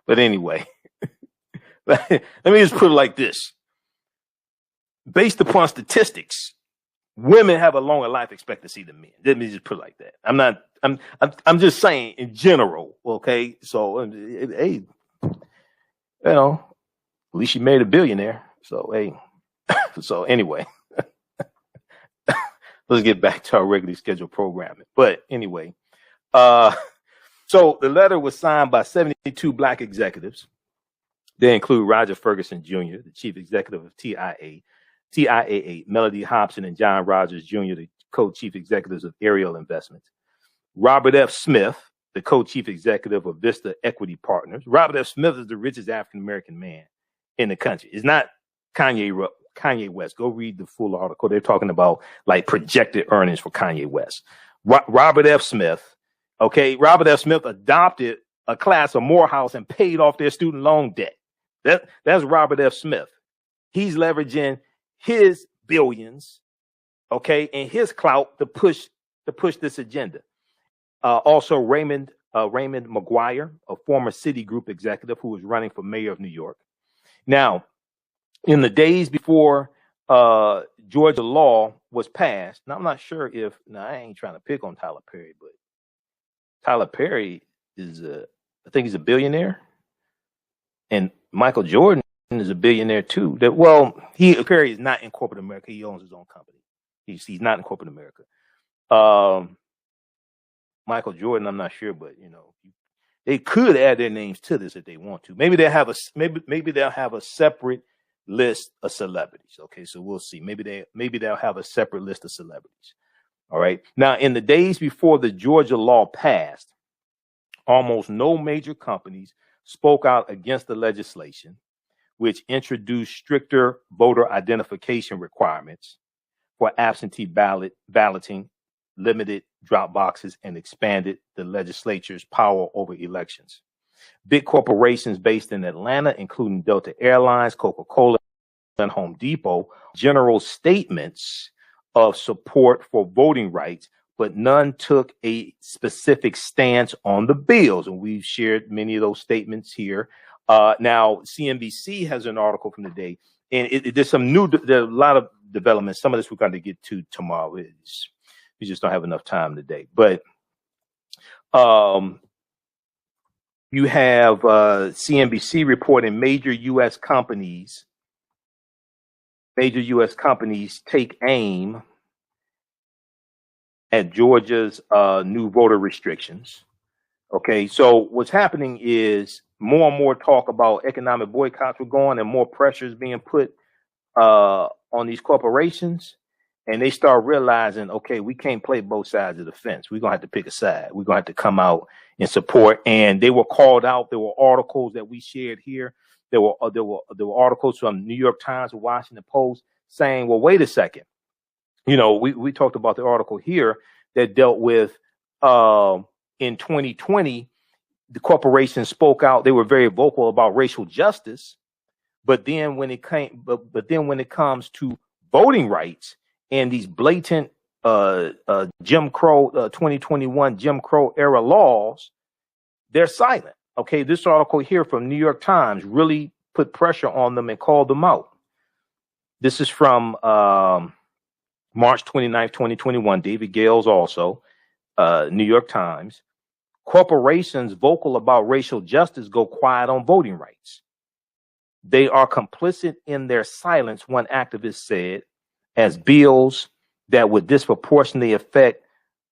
A: but anyway, let me just put it like this. Based upon statistics, women have a longer life expectancy than men. Let me just put it like that. I'm just saying in general. Okay. So, hey, you know, at least she married a billionaire. So, hey, so anyway, let's get back to our regularly scheduled programming. But anyway, so the letter was signed by 72 black executives. They include Roger Ferguson Jr., the chief executive of TIAA, Melody Hobson and John Rogers Jr., the co-chief executives of Ariel Investments. Robert F. Smith, the co-chief executive of Vista Equity Partners. Robert F. Smith is the richest African-American man in the country. It's not Kanye West. Go read the full article. They're talking about like projected earnings for Kanye West. Robert F. Smith. Okay, Robert F. Smith adopted a class of Morehouse and paid off their student loan debt. That's Robert F. Smith. He's leveraging his billions, okay, and his clout to push this agenda. Also, Raymond McGuire, a former Citigroup executive who was running for mayor of New York. Now, in the days before Georgia law was passed, now I'm not sure if, I ain't trying to pick on Tyler Perry, but Tyler Perry is I think he's a billionaire, and Michael Jordan is a billionaire too. Perry is not in corporate America. He owns his own company. He's not in corporate America. Michael Jordan, I'm not sure, but you know, they could add their names to this if they want to. Maybe they'll have a separate list of celebrities. Okay, so we'll see. Maybe they'll have a separate list of celebrities. All right. Now, in the days before the Georgia law passed, almost no major companies spoke out against the legislation, which introduced stricter voter identification requirements for absentee balloting, limited drop boxes, and expanded the legislature's power over elections. Big corporations based in Atlanta, including Delta Airlines, Coca-Cola, and Home Depot, general statements of support for voting rights, but none took a specific stance on the bills. And we've shared many of those statements here. Now, CNBC has an article from the day, and there's a lot of developments. Some of this we're going to get to tomorrow. We just don't have enough time today. But you have CNBC reporting major U.S. companies take aim at Georgia's new voter restrictions. Okay, so what's happening is more and more talk about economic boycotts were going, and more pressure is being put on these corporations, and they start realizing, okay, we can't play both sides of the fence. We're gonna have to pick a side. We're gonna have to come out and support. And they were called out. There were articles that we shared here. There were articles from New York Times and Washington Post saying, well, wait a second. You know, we talked about the article here that dealt with in 2020, the corporations spoke out. They were very vocal about racial justice. But then when it comes to voting rights and these blatant Jim Crow 2021 Jim Crow era laws, they're silent. Okay, this article here from New York Times really put pressure on them and called them out. This is from March 29th, 2021. David Gales also, New York Times. Corporations vocal about racial justice go quiet on voting rights. They are complicit in their silence, one activist said, as bills that would disproportionately affect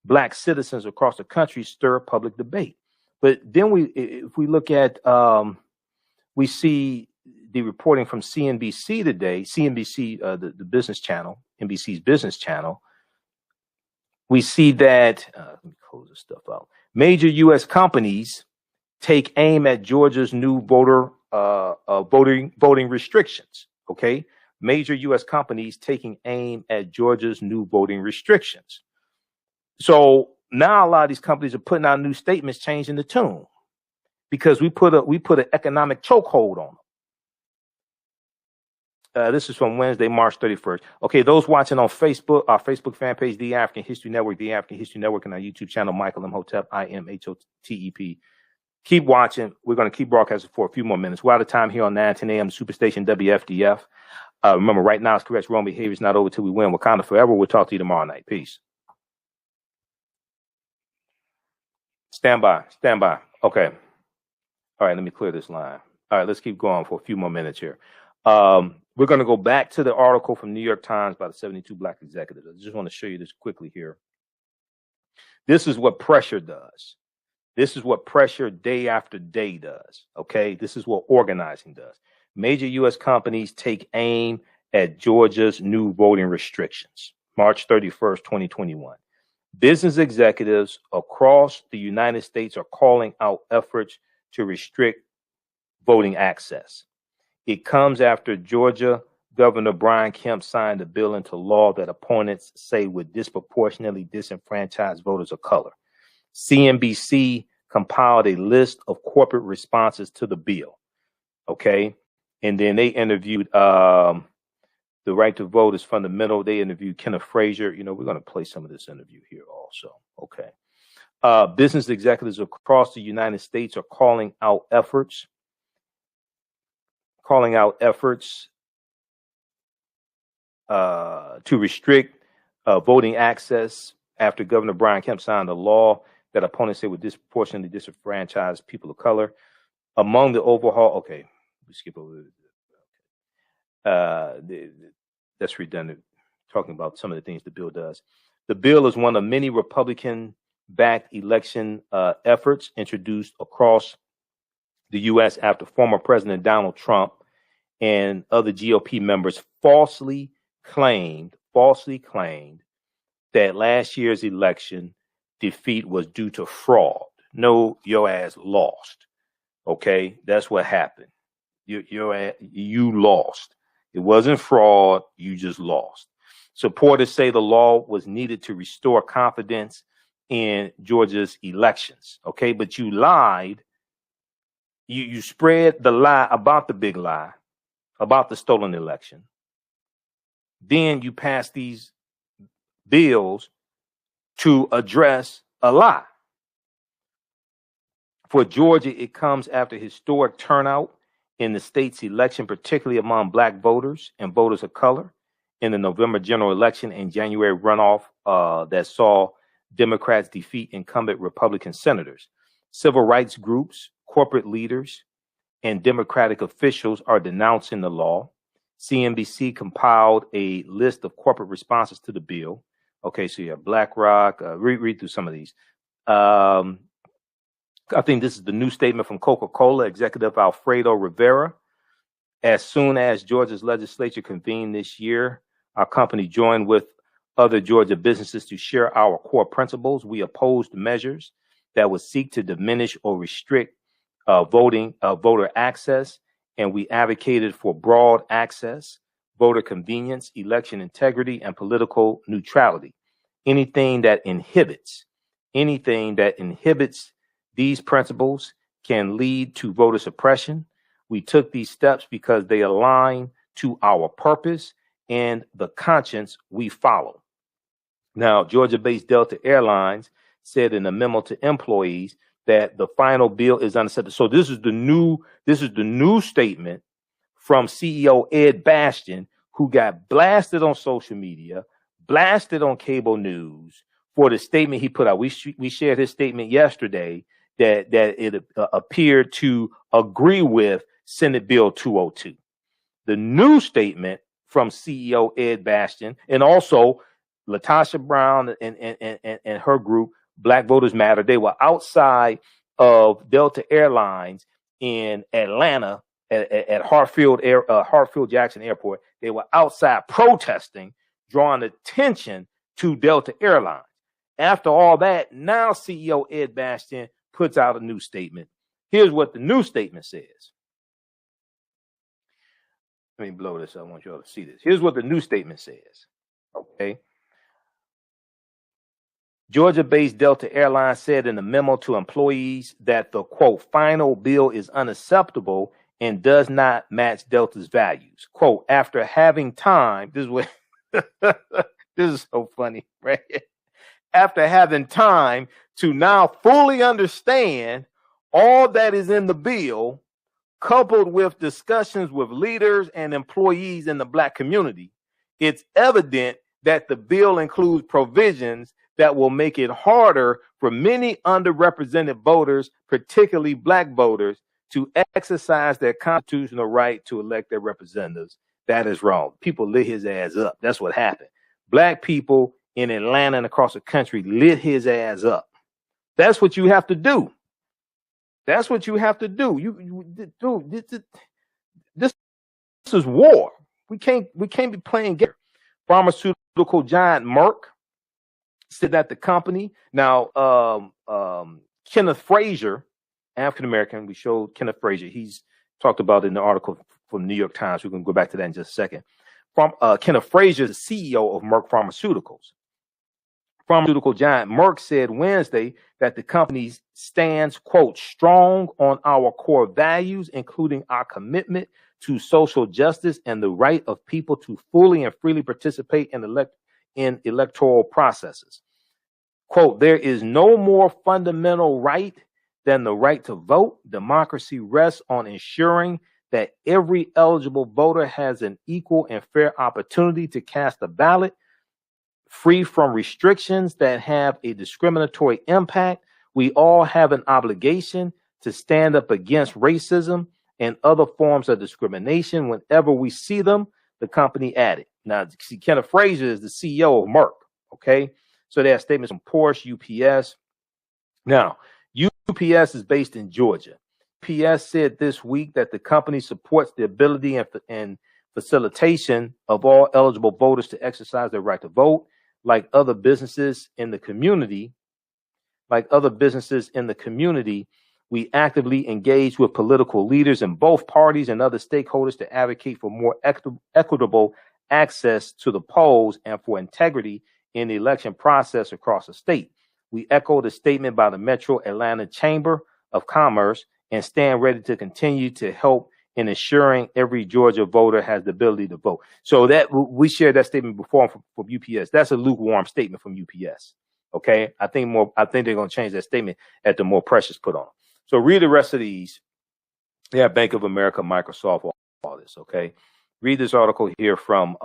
A: Black citizens across the country stir public debate. But then if we look at, we see the reporting from CNBC today, CNBC, the business channel, NBC's business channel. We see that, let me close this stuff out. Major U.S. companies take aim at Georgia's new voting restrictions. Okay, major U.S. companies taking aim at Georgia's new voting restrictions. So now a lot of these companies are putting out new statements, changing the tune, because we put an economic chokehold on them. This is from Wednesday, March 31st. Okay, those watching on Facebook, our Facebook fan page, The African History Network, The African History Network, and our YouTube channel, Michael Imhotep, IMHOTEP. Keep watching. We're going to keep broadcasting for a few more minutes. We're out of time here on 910 a.m. Superstation WFDF. Remember, right now, it's correct. Wrong behavior is not over till we win. Wakanda forever. We'll talk to you tomorrow night. Peace. Stand by. Stand by. Okay. All right, let me clear this line. All right, let's keep going for a few more minutes here. We're going to go back to the article from New York Times by the 72 Black executives. I just want to show you this quickly here. This is what pressure does. This is what pressure day after day does. Okay, this is what organizing does. Major U.S. companies take aim at Georgia's new voting restrictions. March 31st, 2021. Business executives across the United States are calling out efforts to restrict voting access. It comes after Georgia Governor Brian Kemp signed a bill into law that opponents say would disproportionately disenfranchise voters of color. CNBC compiled a list of corporate responses to the bill. Okay. And then they interviewed the right to vote is fundamental. They interviewed Kenneth Frazier. You know, we're going to play some of this interview here also. Okay. Business executives across the United States are calling out efforts to restrict voting access after Governor Brian Kemp signed a law that opponents say would disproportionately disenfranchise people of color. Among the overhaul, okay, we skip over that's redundant, talking about some of the things the bill does. The bill is one of many Republican-backed election efforts introduced across the U.S. after former President Donald Trump and other GOP members falsely claimed that last year's election defeat was due to fraud. No, your ass lost. Okay, that's what happened. You lost. It wasn't fraud. You just lost. Supporters say the law was needed to restore confidence in Georgia's elections. Okay, but you lied. You spread the lie about the big lie, about the stolen election. Then you pass these bills to address a lie. For Georgia, it comes after historic turnout in the state's election, particularly among Black voters and voters of color in the November general election and January runoff that saw Democrats defeat incumbent Republican senators. Civil rights groups, corporate leaders, and Democratic officials are denouncing the law. CNBC compiled a list of corporate responses to the bill. Okay, so you have BlackRock. Read through some of these. I think this is the new statement from Coca-Cola executive Alfredo Rivera. As soon as Georgia's legislature convened this year, our company joined with other Georgia businesses to share our core principles. We opposed measures that would seek to diminish or restrict voter access, and we advocated for broad access, voter convenience, election integrity, and political neutrality. Anything that inhibits these principles can lead to voter suppression. We took these steps because they align to our purpose and the conscience we follow. Now, Georgia-based Delta Airlines said in a memo to employees that the final bill is unacceptable. So this is the new statement from CEO Ed Bastian, who got blasted on social media, blasted on cable news for the statement he put out. We shared his statement yesterday that it appeared to agree with Senate Bill 202. The new statement from CEO Ed Bastian, and also Latasha Brown and her group, Black Voters Matter, they were outside of Delta Airlines in Atlanta at Hartsfield Jackson Airport. They were outside protesting, drawing attention to Delta Airlines. After all that, now CEO Ed Bastian puts out a new statement. Here's what the new statement says. Let me blow this up. I want you all to see this. Here's what the new statement says. Okay. Georgia-based Delta Airlines said in a memo to employees that the, quote, final bill is unacceptable and does not match Delta's values. Quote, after having time, this is what, this is so funny, right? After having time to now fully understand all that is in the bill, coupled with discussions with leaders and employees in the Black community, it's evident that the bill includes provisions that will make it harder for many underrepresented voters, particularly Black voters, to exercise their constitutional right to elect their representatives. That is wrong. People lit his ass up. That's what happened. Black people in Atlanta and across the country lit his ass up. That's what you have to do. That's what you have to do. This is war. We can't be playing games. Pharmaceutical giant Merck said that the company now Kenneth Frazier, African American, we showed Kenneth Frazier. He's talked about in the article from the New York Times. We can go back to that in just a second. Kenneth Frazier is the CEO of Merck Pharmaceuticals. Pharmaceutical giant Merck said Wednesday that the company stands, quote, strong on our core values, including our commitment to social justice and the right of people to fully and freely participate in electoral processes. Quote, there is no more fundamental right than the right to vote. Democracy rests on ensuring that every eligible voter has an equal and fair opportunity to cast a ballot, free from restrictions that have a discriminatory impact. We all have an obligation to stand up against racism and other forms of discrimination whenever we see them, the company added. Now, see, Kenneth Frazier is the CEO of Merck, okay? So they have statements from Porsche, UPS. Now, UPS is based in Georgia. UPS said this week that the company supports the ability and facilitation of all eligible voters to exercise their right to vote. Like other businesses in the community, we actively engage with political leaders in both parties and other stakeholders to advocate for more equitable access to the polls and for integrity in the election process across the state. We echo the statement by the Metro Atlanta Chamber of Commerce and stand ready to continue to help in ensuring every Georgia voter has the ability to vote. So that we shared that statement before from UPS. That's a lukewarm statement from UPS. Okay, I think they're going to change that statement after more pressure is put on. So read the rest of these. Yeah, Bank of America, Microsoft, all this. Okay, read this article here from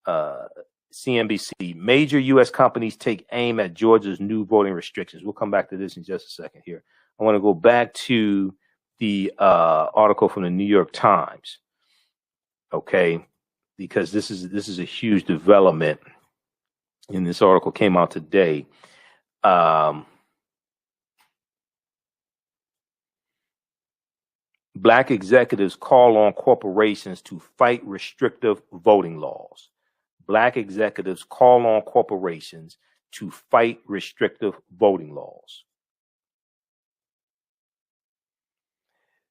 A: CNBC. Major U.S. companies take aim at Georgia's new voting restrictions. We'll come back to this in just a second here. I want to go back to the article from the New York Times. Okay, because this is a huge development And this article came out today. Black executives call on corporations to fight restrictive voting laws. Black executives call on corporations to fight restrictive voting laws.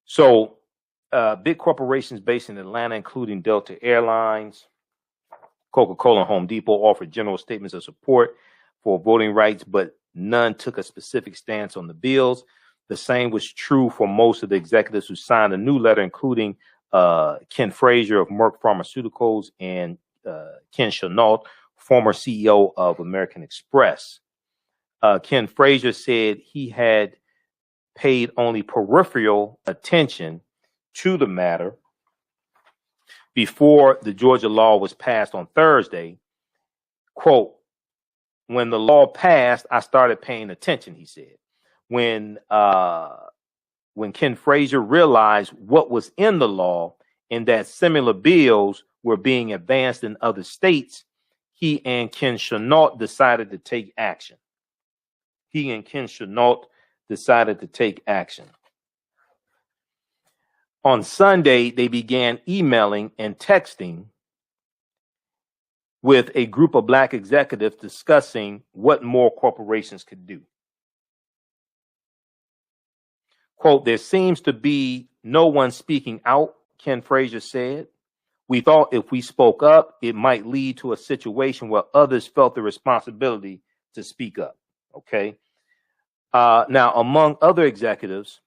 A: So, big corporations based in Atlanta, including Delta Airlines, Coca-Cola, and Home Depot, offered general statements of support for voting rights, but none took a specific stance on the bills. The same was true for most of the executives who signed a new letter, including Ken Frazier of Merck Pharmaceuticals and Ken Chenault, former CEO of American Express. Ken Frazier said he had paid only peripheral attention to the matter before the Georgia law was passed on Thursday. Quote, when the law passed, I started paying attention, he said. When Ken Frazier realized what was in the law and that similar bills were being advanced in other states, he and Ken Chenault decided to take action. On Sunday, they began emailing and texting with a group of black executives discussing what more corporations could do. Quote, there seems to be no one speaking out, Ken Frazier said. We thought if we spoke up, it might lead to a situation where others felt the responsibility to speak up. Okay. Now, among other executives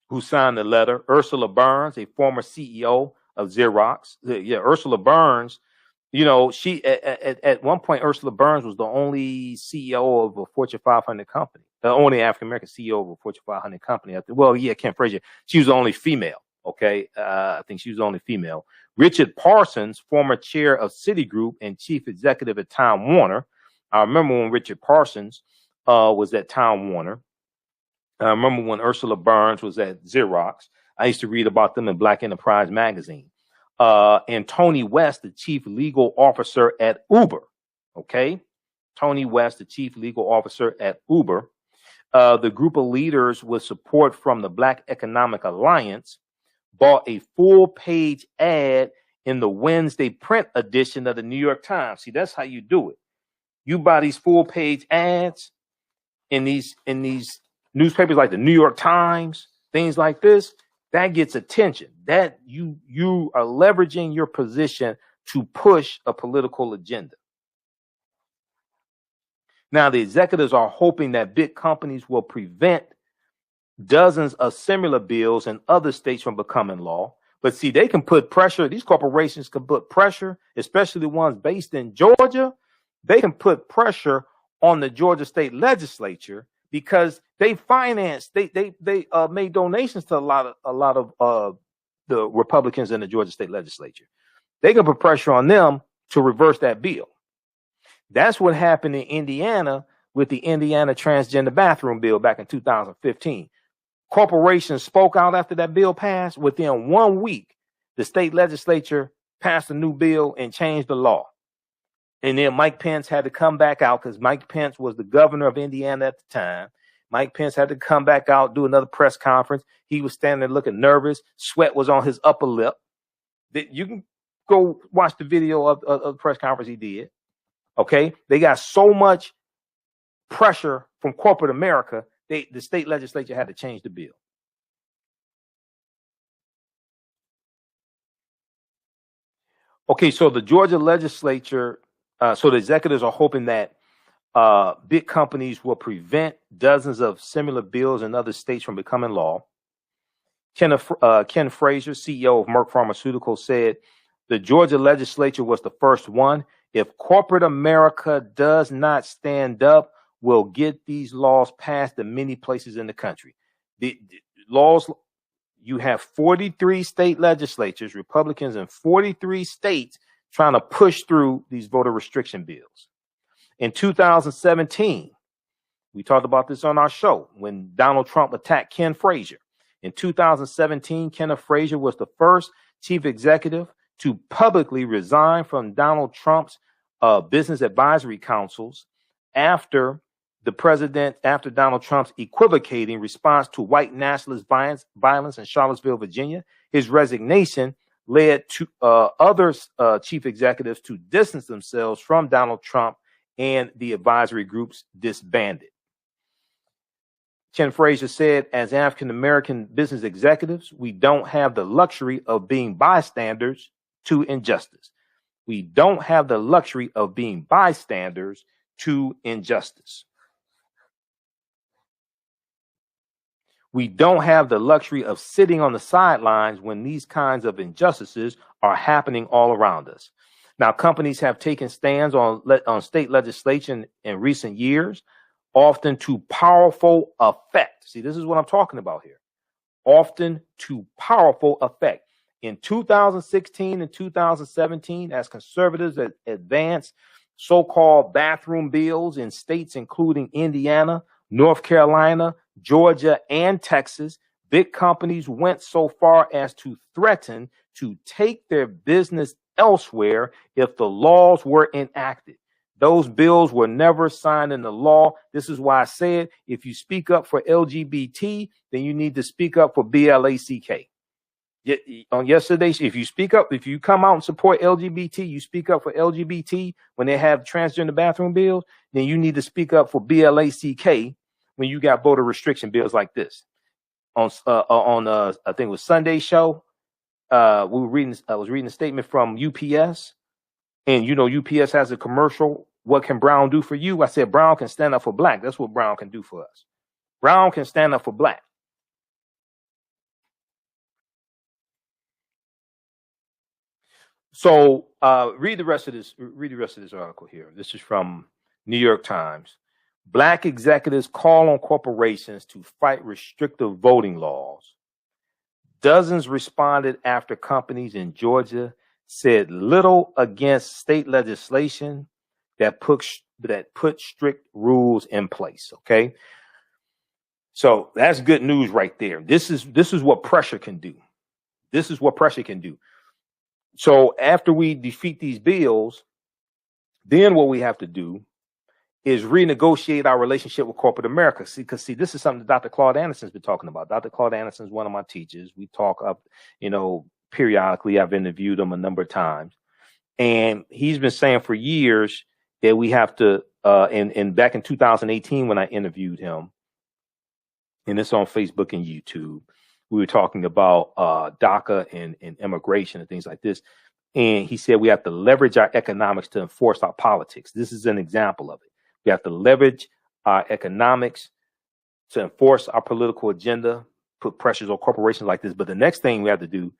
A: who signed the letter, Ursula Burns, a former CEO of Xerox. Ursula Burns, you know, she at one point, Ursula Burns was the only CEO of a Fortune 500 company, the only African-American CEO of a Fortune 500 company. Ken Frazier, she was the only female. Okay. I think she was the only female. Richard Parsons, former chair of Citigroup and chief executive at Time Warner. I remember when Richard Parsons was at Time Warner. I remember when Ursula Burns was at Xerox. I used to read about them in Black Enterprise magazine. And Tony West, the chief legal officer at Uber. Okay. Tony West, the chief legal officer at Uber. The group of leaders with support from the Black Economic Alliance bought a full-page ad in the Wednesday print edition of the New York Times. See, that's how you do it. You buy these full-page ads in these newspapers like the New York Times, things like this. That gets attention. That you are leveraging your position to push a political agenda. Now, the executives are hoping that big companies will prevent dozens of similar bills in other states from becoming law. But see, they can put pressure. These corporations can put pressure, especially the ones based in Georgia. They can put pressure on the Georgia state legislature because they financed, they made donations to a lot of the Republicans in the Georgia state legislature. They can put pressure on them to reverse that bill. That's what happened in Indiana with the Indiana transgender bathroom bill back in 2015. Corporations spoke out after that bill passed. Within 1 week, the state legislature passed a new bill and changed the law. And then Mike Pence had to come back out because Mike Pence was the governor of Indiana at the time. Mike Pence had to come back out, do another press conference. He was standing there looking nervous. Sweat was on his upper lip. You can go watch the video of the press conference he did. Okay. They got so much pressure from corporate America. The state legislature had to change the bill. Okay, so the Georgia legislature, so the executives are hoping that big companies will prevent dozens of similar bills in other states from becoming law. Ken Frazier, CEO of Merck Pharmaceuticals, said the Georgia legislature was the first one. If corporate America does not stand up, we'll get these laws passed in many places in the country. The laws, you have 43 state legislatures, Republicans in 43 states trying to push through these voter restriction bills. In 2017, we talked about this on our show when Donald Trump attacked Ken Frazier. In 2017, Kenneth Frazier was the first chief executive to publicly resign from Donald Trump's business advisory councils after Donald Trump's equivocating response to white nationalist violence in Charlottesville, Virginia. His resignation led to other chief executives to distance themselves from Donald Trump, and the advisory groups disbanded. Ken Frazier said, as African-American business executives, we don't have the luxury of being bystanders to injustice. We don't have the luxury of being bystanders to injustice. We don't have the luxury of sitting on the sidelines when these kinds of injustices are happening all around us. Now, companies have taken stands on state legislation in recent years, often to powerful effect. See, this is what I'm talking about here. Often to powerful effect. In 2016 and 2017, as conservatives advanced so-called bathroom bills in states including Indiana, North Carolina, Georgia, and Texas, big companies went so far as to threaten to take their business elsewhere if the laws were enacted. Those bills were never signed into law. This is why I said, if you speak up for LGBT, then you need to speak up for BLACK. On yesterday, if you speak up, if you come out and support LGBT, you speak up for LGBT when they have transgender bathroom bills, then you need to speak up for BLACK when you got voter restriction bills like this. I think it was Sunday's show. I was reading a statement from UPS, and you know UPS has a commercial. What can Brown do for you? I said Brown can stand up for black. That's what Brown can do for us. Brown can stand up for black. So read the rest of this. Read the rest of this article here. This is from New York Times. Black executives call on corporations to fight restrictive voting laws. Dozens responded after companies in Georgia said little against state legislation that put strict rules in place. Okay, so that's good news right there. This is what pressure can do. This is what pressure can do. So after we defeat these bills, then what we have to do is renegotiate our relationship with corporate America. Because this is something that Dr. Claude Anderson's been talking about. Dr. Claude Anderson is one of my teachers. We talk up, periodically. I've interviewed him a number of times. And he's been saying for years that we have to, and back in 2018 when I interviewed him, and it's on Facebook and YouTube, we were talking about DACA and immigration and things like this. And he said we have to leverage our economics to enforce our politics. This is an example of it. We have to leverage our economics to enforce our political agenda, put pressures on corporations like this. But the next thing we have to do,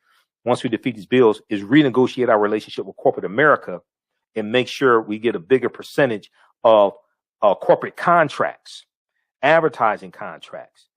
A: once we defeat these bills, is renegotiate our relationship with corporate America and make sure we get a bigger percentage of corporate contracts, advertising contracts,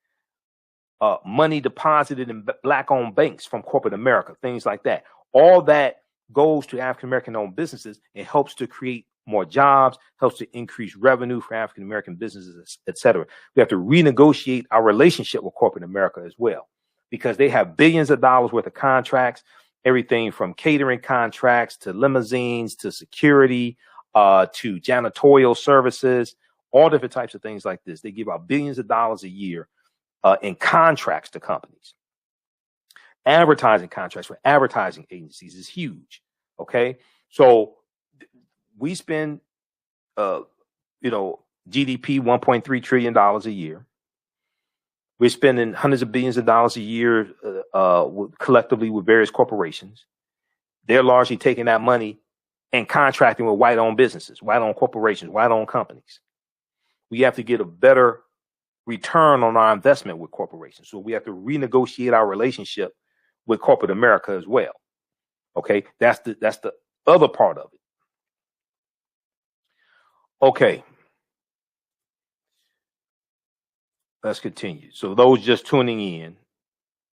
A: money deposited in black-owned banks from corporate America, things like that. All that goes to African-American-owned businesses and helps to create more jobs, helps to increase revenue for African-American businesses, et cetera. We have to renegotiate our relationship with corporate America as well, because they have billions of dollars worth of contracts, everything from catering contracts to limousines to security to janitorial services, all different types of things like this. They give out billions of dollars a year in contracts to companies. Advertising contracts for advertising agencies is huge. Okay, so we spend, GDP $1.3 trillion a year. We're spending hundreds of billions of dollars a year collectively with various corporations. They're largely taking that money and contracting with white-owned businesses, white-owned corporations, white-owned companies. We have to get a better return on our investment with corporations. So we have to renegotiate our relationship with corporate America as well. Okay, that's the other part of it. Okay, let's continue. So those just tuning in,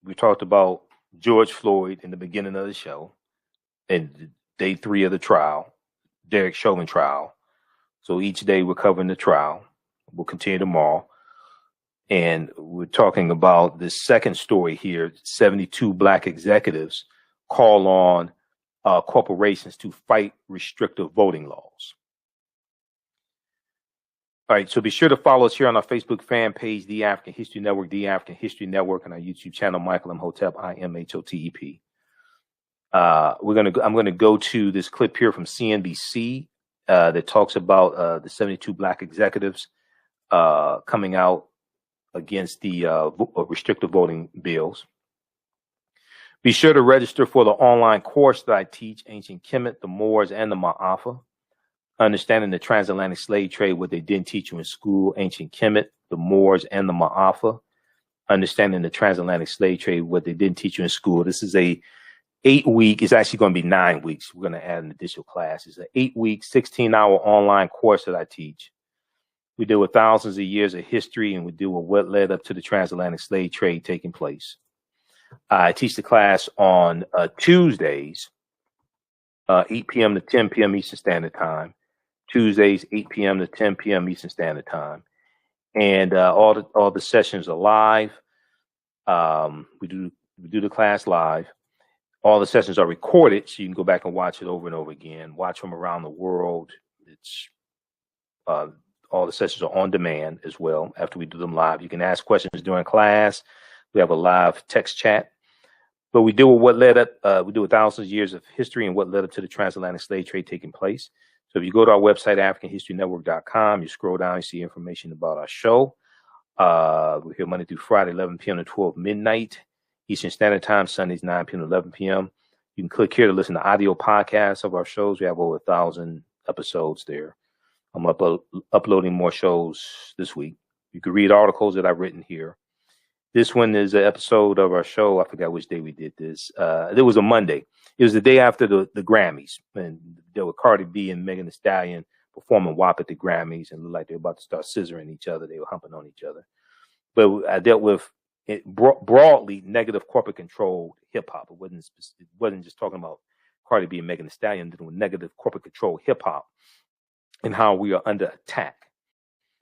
A: we talked about George Floyd in the beginning of the show and day 3 of the trial, Derek Chauvin trial. So each day we're covering the trial. We'll continue tomorrow. And we're talking about this second story here. 72 black executives call on corporations to fight restrictive voting laws. All right, so be sure to follow us here on our Facebook fan page, The African History Network, The African History Network, and our YouTube channel, Michael Imhotep, IMHOTEP. I'm gonna go to this clip here from CNBC that talks about the 72 black executives coming out against the restrictive voting bills. Be sure to register for the online course that I teach, Ancient Kemet, the Moors, and the Maafa. Understanding the transatlantic slave trade, what they didn't teach you in school, Ancient Kemet, the Moors, and the Maafa. Understanding the transatlantic slave trade, what they didn't teach you in school. This is a 8-week, it's actually going to be 9 weeks. We're going to add an additional class. It's an 8-week, 16-hour online course that I teach. We deal with thousands of years of history, and we deal with what led up to the transatlantic slave trade taking place. I teach the class on Tuesdays, 8 p.m. to 10 p.m. Eastern Standard Time. Tuesdays, 8 p.m. to 10 p.m. Eastern Standard Time. And all the sessions are live. We do the class live. All the sessions are recorded, so you can go back and watch it over and over again. Watch from around the world. It's all the sessions are on demand as well. After we do them live, you can ask questions during class. We have a live text chat. But we deal with what led up. We do with thousands of years of history and what led up to the transatlantic slave trade taking place. So if you go to our website, AfricanHistoryNetwork.com, you scroll down, you see information about our show. We're here Monday through Friday, 11 p.m. to 12 midnight Eastern Standard Time, Sundays, 9 p.m. to 11 p.m. You can click here to listen to audio podcasts of our shows. We have over 1,000 episodes there. I'm uploading more shows this week. You can read articles that I've written here. This one is an episode of our show. I forgot which day we did this. It was a Monday. It was the day after the Grammys. And there were Cardi B and Megan Thee Stallion performing WAP at the Grammys, and looked like they were about to start scissoring each other. They were humping on each other. But I dealt with it broadly negative corporate controlled hip hop. It wasn't just talking about Cardi B and Megan Thee Stallion, dealing with negative corporate controlled hip hop and how we are under attack,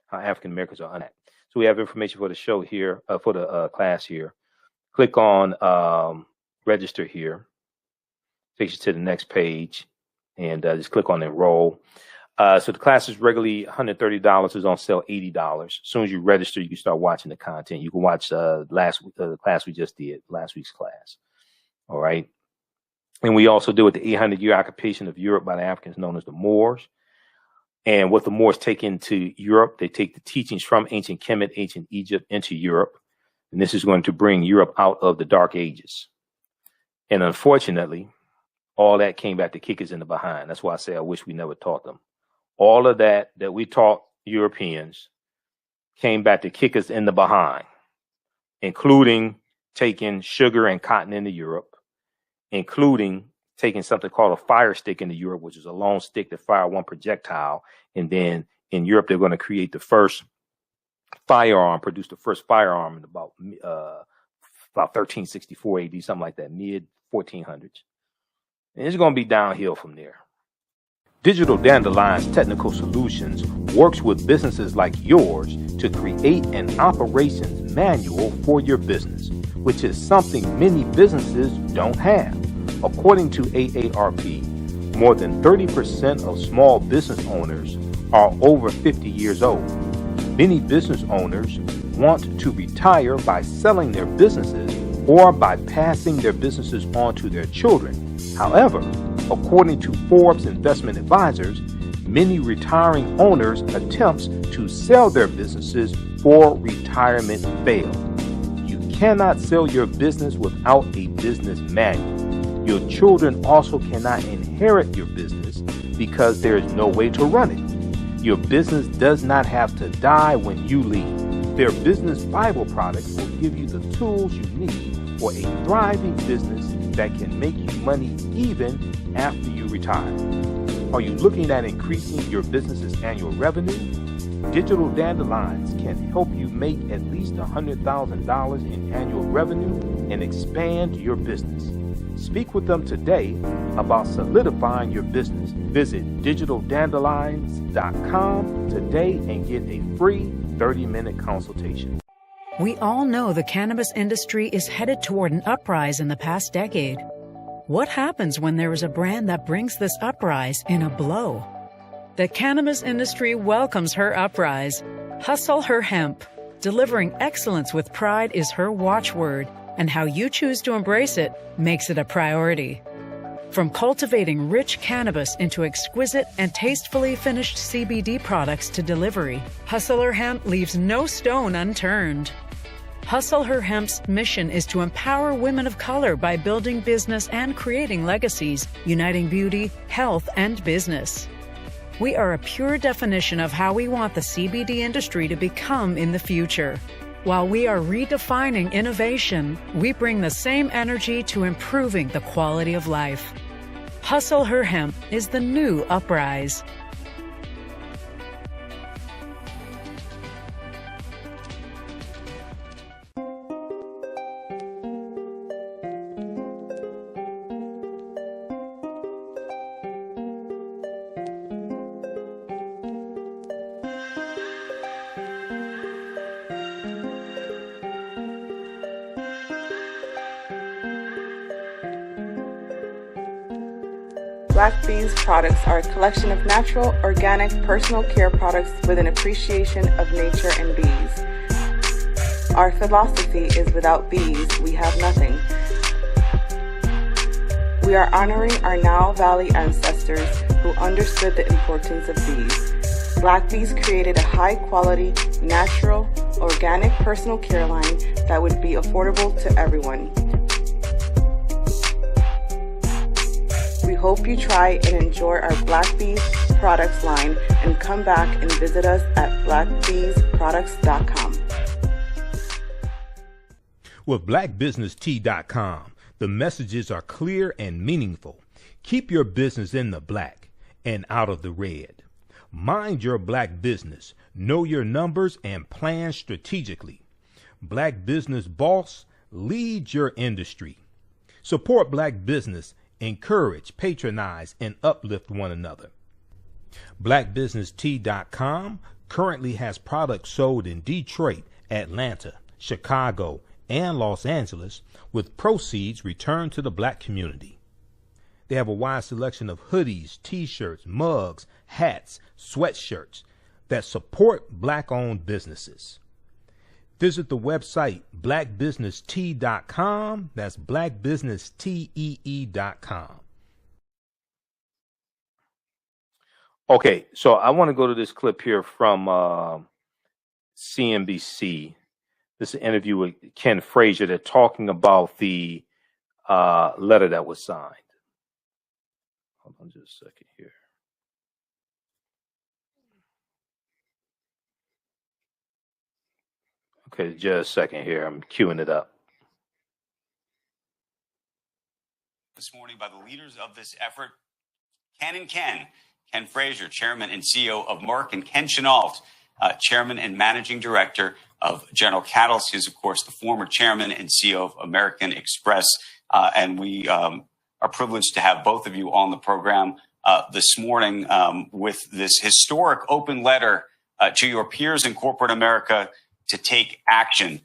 A: how African Americans are under attack. So we have information for the show here, for the class here. Click on register here. Takes you to the next page, and just click on enroll. So the class is regularly $130. It's on sale $80. As soon as you register, you can start watching the content. You can watch the class we just did, last week's class. All right. And we also deal with the 800-year occupation of Europe by the Africans known as the Moors. And what the Moors take into Europe, they take the teachings from ancient Kemet, ancient Egypt into Europe. And this is going to bring Europe out of the Dark Ages. And unfortunately, all that came back to kick us in the behind. That's why I say I wish we never taught them. All of that we taught Europeans came back to kick us in the behind, including taking sugar and cotton into Europe, including taking something called a fire stick into Europe, which is a long stick that fire one projectile. And then in Europe, they're going to create the first firearm, produce the first firearm in about 1364 AD, something like that, mid 1400s. And it's going to be downhill from there. Digital Dandelion's Technical Solutions works with businesses like yours to create an operations manual for your business, which is something many businesses don't have. According to AARP, more than 30% of small business owners are over 50 years old. Many business owners want to retire by selling their businesses or by passing their businesses on to their children. However, according to Forbes Investment Advisors, many retiring owners' attempts to sell their businesses for retirement fail. You cannot sell your business without a business manual. Your children also cannot inherit your business because there is no way to run it. Your business does not have to die when you leave. Their business Bible products will give you the tools you need for a thriving business that can make you money even after you retire. Are you looking at increasing your business's annual revenue? Digital Dandelions can help you make at least $100,000 in annual revenue and expand your business. Speak with them today about solidifying your business. Visit digitaldandelions.com today and get a free 30-minute consultation.
D: We all know the cannabis industry is headed toward an uprise in the past decade. What happens when there is a brand that brings this uprise in a blow? The cannabis industry welcomes her uprise. Hustle her hemp. Delivering excellence with pride is her watchword, and how you choose to embrace it makes it a priority. From cultivating rich cannabis into exquisite and tastefully finished CBD products to delivery, Hustle Her Hemp leaves no stone unturned. Hustle Her Hemp's mission is to empower women of color by building business and creating legacies, uniting beauty, health, and business. We are a pure definition of how we want the CBD industry to become in the future. While we are redefining innovation, we bring the same energy to improving the quality of life. Hustle Her Hemp is the new uprise.
M: Black Bees products are a collection of natural, organic, personal care products with an appreciation of nature and bees. Our philosophy is without bees, we have nothing. We are honoring our Nile Valley ancestors who understood the importance of bees. Black Bees created a high-quality, natural, organic personal care line that would be affordable to everyone. We hope you try and enjoy our Black Bees products line and come back and visit us at blackbeesproducts.com.
A: With blackbusinesstee.com, the messages are clear and meaningful. Keep your business in the black and out of the red. Mind your black business, know your numbers, and plan strategically. Black Business Boss, lead your industry. Support black business. Encourage, patronize, and uplift one another. BlackBusinessTea.com currently has products sold in Detroit, Atlanta, Chicago, and Los Angeles, with proceeds returned to the black community. They have a wide selection of hoodies, t-shirts, mugs, hats, sweatshirts that support black-owned businesses. Visit the website blackbusinesstee.com. That's blackbusinesstee.com. Okay, so I want to go to this clip here from CNBC. This is an interview with Ken Frazier. They're talking about the letter that was signed. Hold on just a second here. Okay, just a second here. I'm queuing it up.
P: This morning by the leaders of this effort, Ken Frazier, Chairman and CEO of Merck, and Ken Chenault, Chairman and Managing Director of General Catalyst. He is, of course, the former Chairman and CEO of American Express. And we are privileged to have both of you on the program this morning with this historic open letter to your peers in corporate America to take action.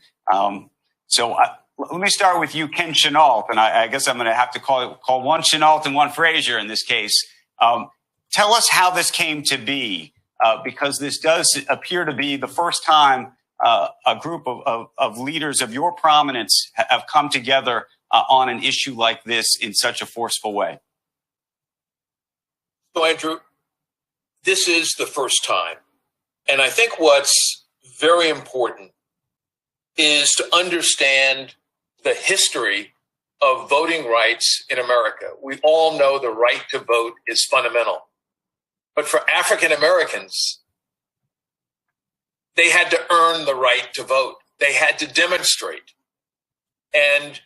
P: So let me start with you, Ken Chenault, and I guess I'm going to have to call one Chenault and one Frazier in this case. Tell us how this came to be, because this does appear to be the first time a group of leaders of your prominence have come together on an issue like this in such a forceful way.
Q: So, Andrew, this is the first time. And I think what's very important is to understand the history of voting rights in America. We all know the right to vote is fundamental. But for African Americans, they had to earn the right to vote. They had to demonstrate. And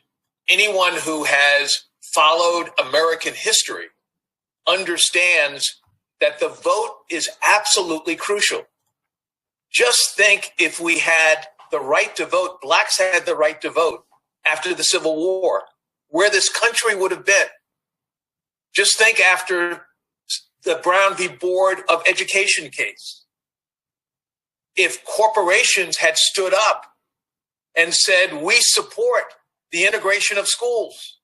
Q: anyone who has followed American history understands that the vote is absolutely crucial. Just think if we had the right to vote, blacks had the right to vote after the Civil War, where this country would have been. Just think after the Brown v. Board of Education case. If corporations had stood up and said, we support the integration of schools.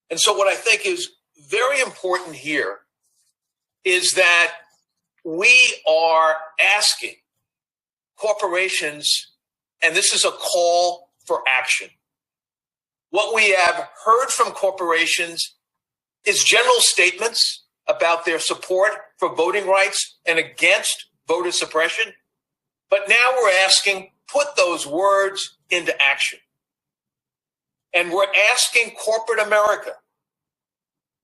Q: And so what I think is very important here is that we are asking corporations, and this is a call for action. What we have heard from corporations is general statements about their support for voting rights and against voter suppression. But now we're asking, put those words into action. And we're asking corporate America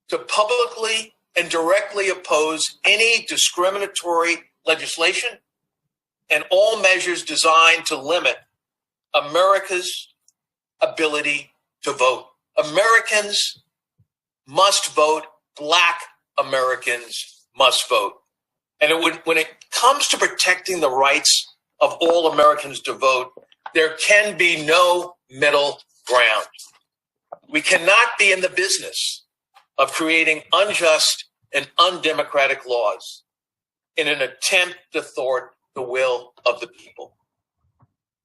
Q: to publicly and directly oppose any discriminatory legislation and all measures designed to limit America's ability to vote. Americans must vote. Black Americans must vote. And when it comes to protecting the rights of all Americans to vote, there can be no middle ground. We cannot be in the business of creating unjust and undemocratic laws in an attempt to thwart the will of the people.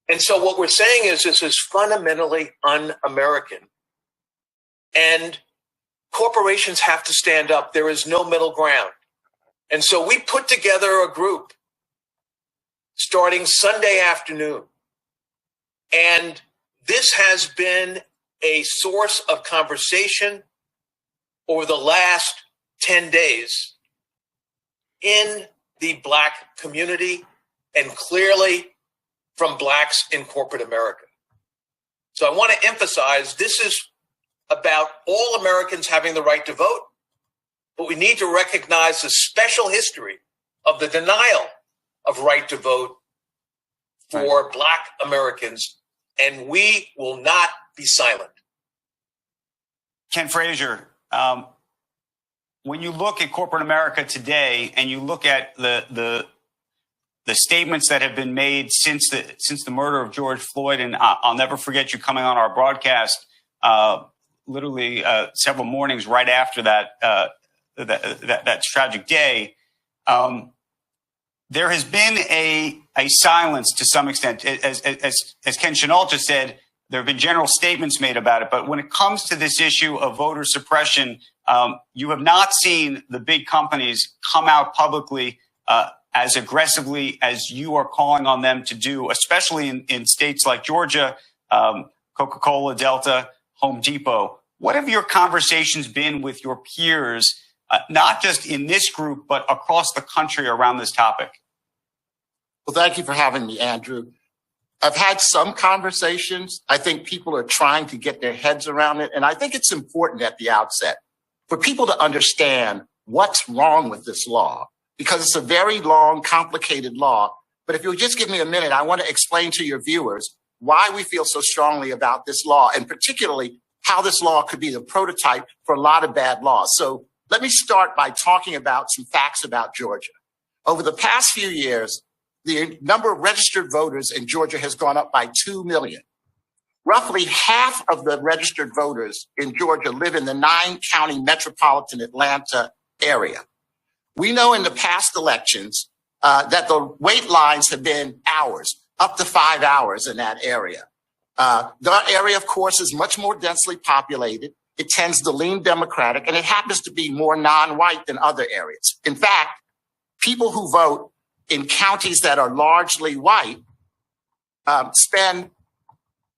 Q: And so what we're saying is this is fundamentally un-American. And corporations have to stand up. There is no middle ground. And so we put together a group starting Sunday afternoon. And this has been a source of conversation over the last 10 days in the Black community and clearly from Blacks in corporate America. So I want to emphasize this is about all Americans having the right to vote, but we need to recognize the special history of the denial of right to vote for Black Americans, and we will not be silent.
P: Ken Frazier, when you look at corporate America today and you look at the statements that have been made since the murder of George Floyd, and I'll never forget you coming on our broadcast literally several mornings right after that tragic day, there has been a silence to some extent. As Ken Chenault just said, there have been general statements made about it. But when it comes to this issue of voter suppression, you have not seen the big companies come out publicly as aggressively as you are calling on them to do, especially in states like Georgia, Coca-Cola, Delta, Home Depot. What have your conversations been with your peers, not just in this group, but across the country around this topic?
R: Well, thank you for having me, Andrew. I've had some conversations. I think people are trying to get their heads around it. And I think it's important at the outset for people to understand what's wrong with this law, because it's a very long, complicated law. But if you'll just give me a minute, I want to explain to your viewers why we feel so strongly about this law, and particularly how this law could be the prototype for a lot of bad laws. So let me start by talking about some facts about Georgia. Over the past few years, the number of registered voters in Georgia has gone up by 2 million. Roughly half of the registered voters in Georgia live in the 9-county metropolitan Atlanta area. We know in the past elections that the wait lines have been hours, up to 5 hours in that area. That area, of course, is much more densely populated. It tends to lean Democratic, and it happens to be more non-white than other areas. In fact, people who vote in counties that are largely white spend,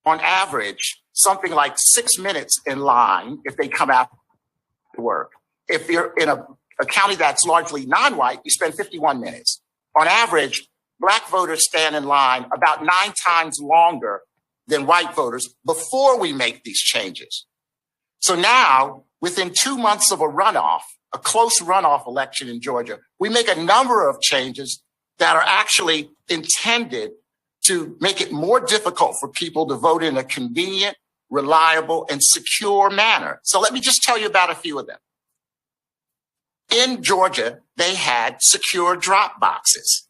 R: on average, something like 6 minutes in line if they come out to work. If you're in a county that's largely non-white, you spend 51 minutes. On average, Black voters stand in line about 9 times longer than white voters before we make these changes. So now, within 2 months of a runoff, a close runoff election in Georgia, we make a number of changes that are actually intended to make it more difficult for people to vote in a convenient, reliable, and secure manner. So let me just tell you about a few of them. In Georgia, they had secure drop boxes,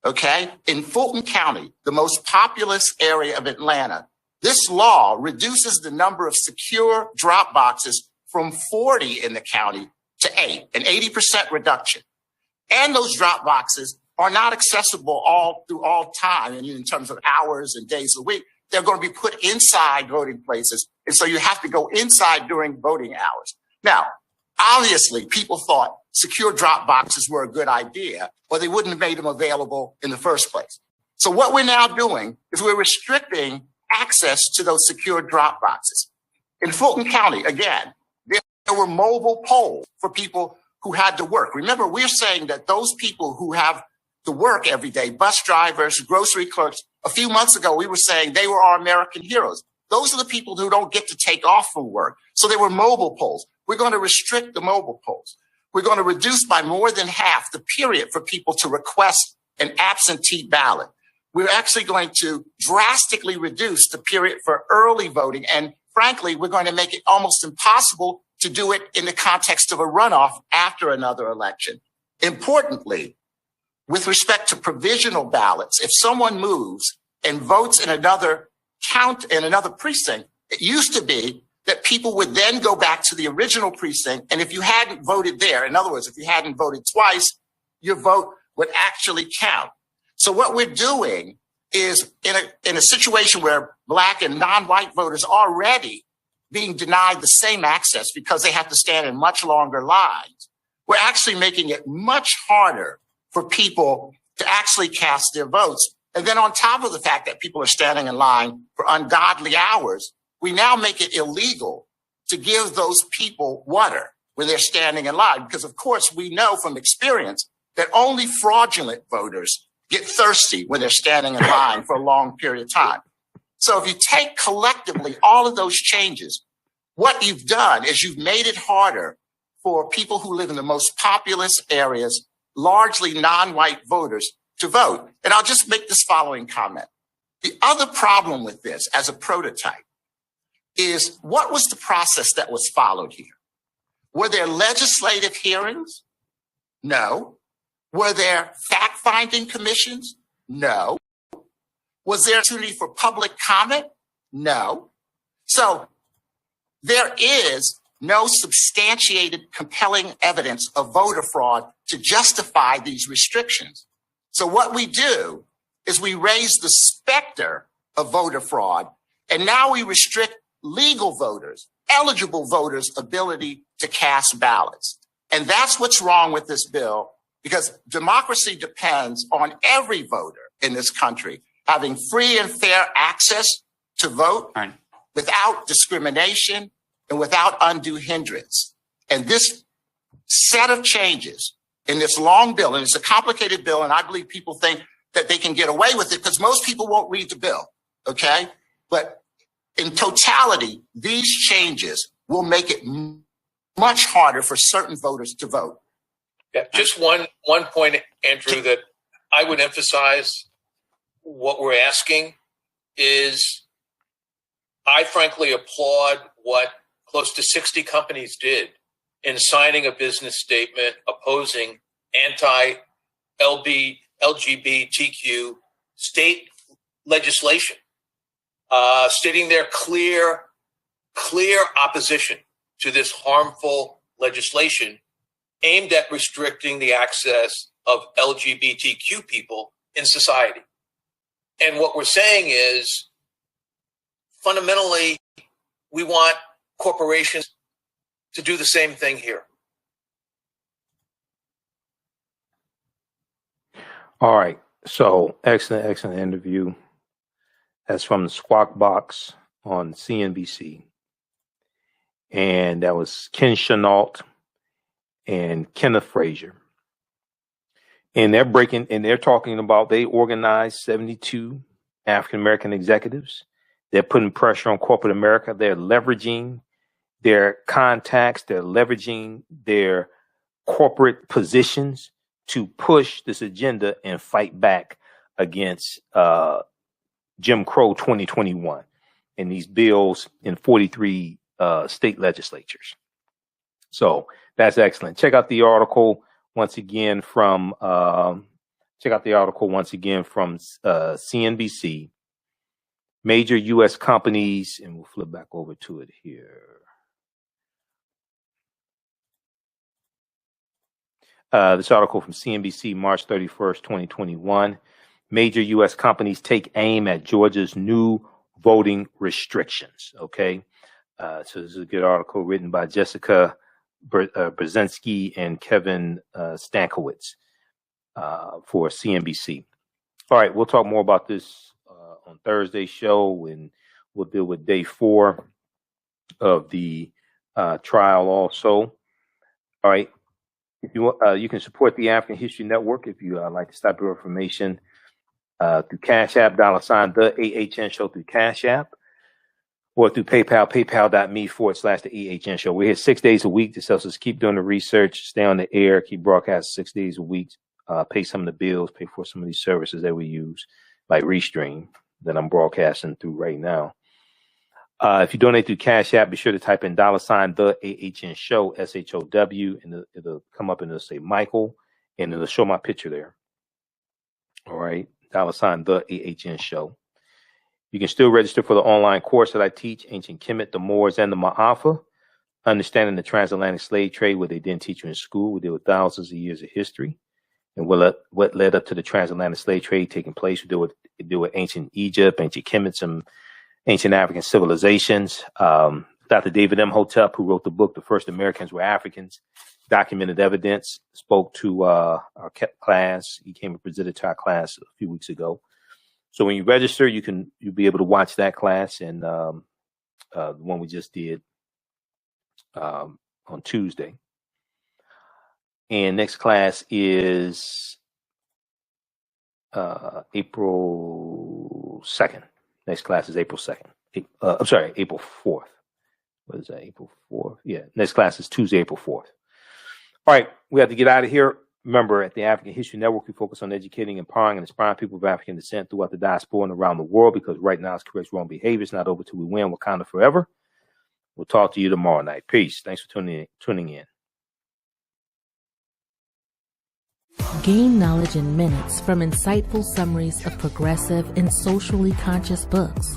R: okay? In Fulton County, the most populous area of Atlanta, this law reduces the number of secure drop boxes from 40 in the county to 8, an 80% reduction. And those drop boxes are not accessible all through all time and in terms of hours and days a week. They're going to be put inside voting places. And so you have to go inside during voting hours. Now, obviously, people thought secure drop boxes were a good idea, or they wouldn't have made them available in the first place. So what we're now doing is we're restricting access to those secure drop boxes. In Fulton County, again, there were mobile polls for people who had to work. Remember, we're saying that those people who have to work every day, bus drivers, grocery clerks, a few months ago, we were saying they were our American heroes. Those are the people who don't get to take off from work. So they were mobile polls. We're going to restrict the mobile polls. We're going to reduce by more than half the period for people to request an absentee ballot. We're actually going to drastically reduce the period for early voting. And frankly, we're going to make it almost impossible to do it in the context of a runoff after another election. Importantly, with respect to provisional ballots, if someone moves and votes in another precinct, it used to be that people would then go back to the original precinct. And if you hadn't voted there, in other words, if you hadn't voted twice, your vote would actually count. So what we're doing is in a situation where Black and non-white voters are already being denied the same access because they have to stand in much longer lines, we're actually making it much harder for people to actually cast their votes. And then on top of the fact that people are standing in line for ungodly hours, we now make it illegal to give those people water when they're standing in line. Because of course, we know from experience that only fraudulent voters get thirsty when they're standing in line for a long period of time. So if you take collectively all of those changes, what you've done is you've made it harder for people who live in the most populous areas, largely non-white voters, to vote. And I'll just make this following comment. The other problem with this as a prototype is what was the process that was followed here? Were there legislative hearings? No. Were there fact-finding commissions? No. Was there opportunity for public comment? No. So there is no substantiated, compelling evidence of voter fraud to justify these restrictions. So what we do is we raise the specter of voter fraud, and now we restrict legal voters, eligible voters' ability to cast ballots. And that's what's wrong with this bill, because democracy depends on every voter in this country having free and fair access to vote without discrimination and without undue hindrance. And this set of changes in this long bill, and it's a complicated bill, and I believe people think that they can get away with it because most people won't read the bill, okay? But in totality, these changes will make it much harder for certain voters to vote.
Q: Yeah, just one point, Andrew, that I would emphasize. What we're asking is, I frankly applaud what close to 60 companies did in signing a business statement opposing anti-LGBTQ state legislation, stating their clear opposition to this harmful legislation aimed at restricting the access of LGBTQ people in society. And what we're saying is, fundamentally, we want corporations to do the same thing here.
A: All right. So excellent interview. That's from the Squawk Box on CNBC. And that was Ken Chenault and Kenneth Frazier. And they're talking about, they organized 72 African-American executives. They're putting pressure on corporate America. They're leveraging their contacts. They're leveraging their corporate positions to push this agenda and fight back against Jim Crow 2021 and these bills in 43 state legislatures. So that's excellent. Check out the article once again from CNBC. Major U.S. companies, and we'll flip back over to it here. This article from CNBC, March 31st, 2021. Major U.S. companies take aim at Georgia's new voting restrictions. Okay. So this is a good article written by Jessica Brzezinski and Kevin Stankiewicz for CNBC. All right, we'll talk more about this on Thursday's show, and we'll deal with day 4 of the trial also. All right, if you you can support the African History Network if you like to stop your information through Cash App, $ TheAHNShow through Cash App, or through PayPal, paypal.me/TheAHNShow. We're here 6 days a week. This helps us keep doing the research, stay on the air, keep broadcasting 6 days a week, pay some of the bills, pay for some of these services that we use, like Restream, that I'm broadcasting through right now. If you donate through Cash App, be sure to type in $TheAHNShow, SHOW, and it'll come up and it'll say Michael, and it'll show my picture there. All right, $TheAHNShow. You can still register for the online course that I teach, Ancient Kemet, the Moors, and the Maafa, Understanding the Transatlantic Slave Trade, where they didn't teach you in school. We deal with thousands of years of history and what led up to the transatlantic slave trade taking place. We deal with ancient Egypt, ancient Kemet, some ancient African civilizations. Dr. David Imhotep, who wrote the book, The First Americans Were Africans, documented evidence, spoke to our class. He came and presented to our class a few weeks ago. So when you register, you'll be able to watch that class and the one we just did on Tuesday. And next class is April 2nd. Next class is April 2nd. I'm sorry, April 4th. What is that, April 4th? Yeah, next class is Tuesday, April 4th. All right, we have to get out of here. Remember, at the African History Network, we focus on educating, empowering, and inspiring people of African descent throughout the diaspora and around the world, because right now it's correct wrong behavior. It's not over till we win. Wakanda forever. We'll talk to you tomorrow night. Peace. Thanks for tuning in.
B: Gain knowledge in minutes from insightful summaries of progressive and socially conscious books.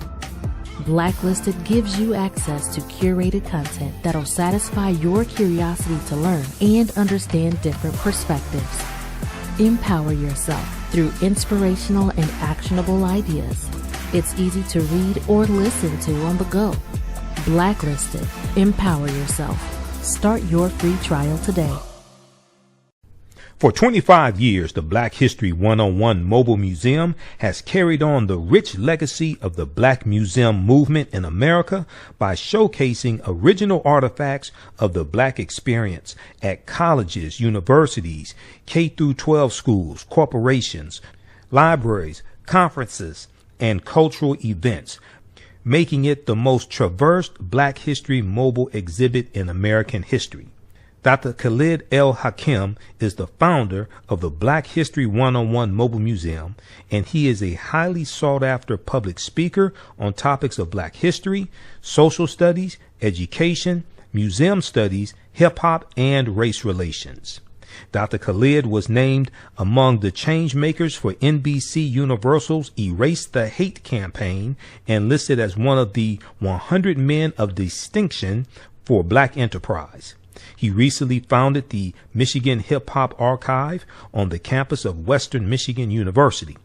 B: Blacklisted gives you access to curated content that'll satisfy your curiosity to learn and understand different perspectives. Empower yourself through inspirational and actionable ideas. It's easy to read or listen to on the go. Blacklisted. Empower yourself. Start your free trial today.
A: For 25 years, the Black History 101 Mobile Museum has carried on the rich legacy of the Black Museum movement in America by showcasing original artifacts of the Black experience at colleges, universities, K-12 schools, corporations, libraries, conferences, and cultural events, making it the most traversed Black History mobile exhibit in American history. Dr. Khalid El-Hakim is the founder of the Black History 101 Mobile Museum, and he is a highly sought-after public speaker on topics of Black history, social studies, education, museum studies, hip-hop, and race relations. Dr. Khalid was named among the change makers for NBC Universal's Erase the Hate campaign and listed as one of the 100 men of distinction for Black enterprise. He recently founded the Michigan Hip Hop Archive on the campus of Western Michigan University.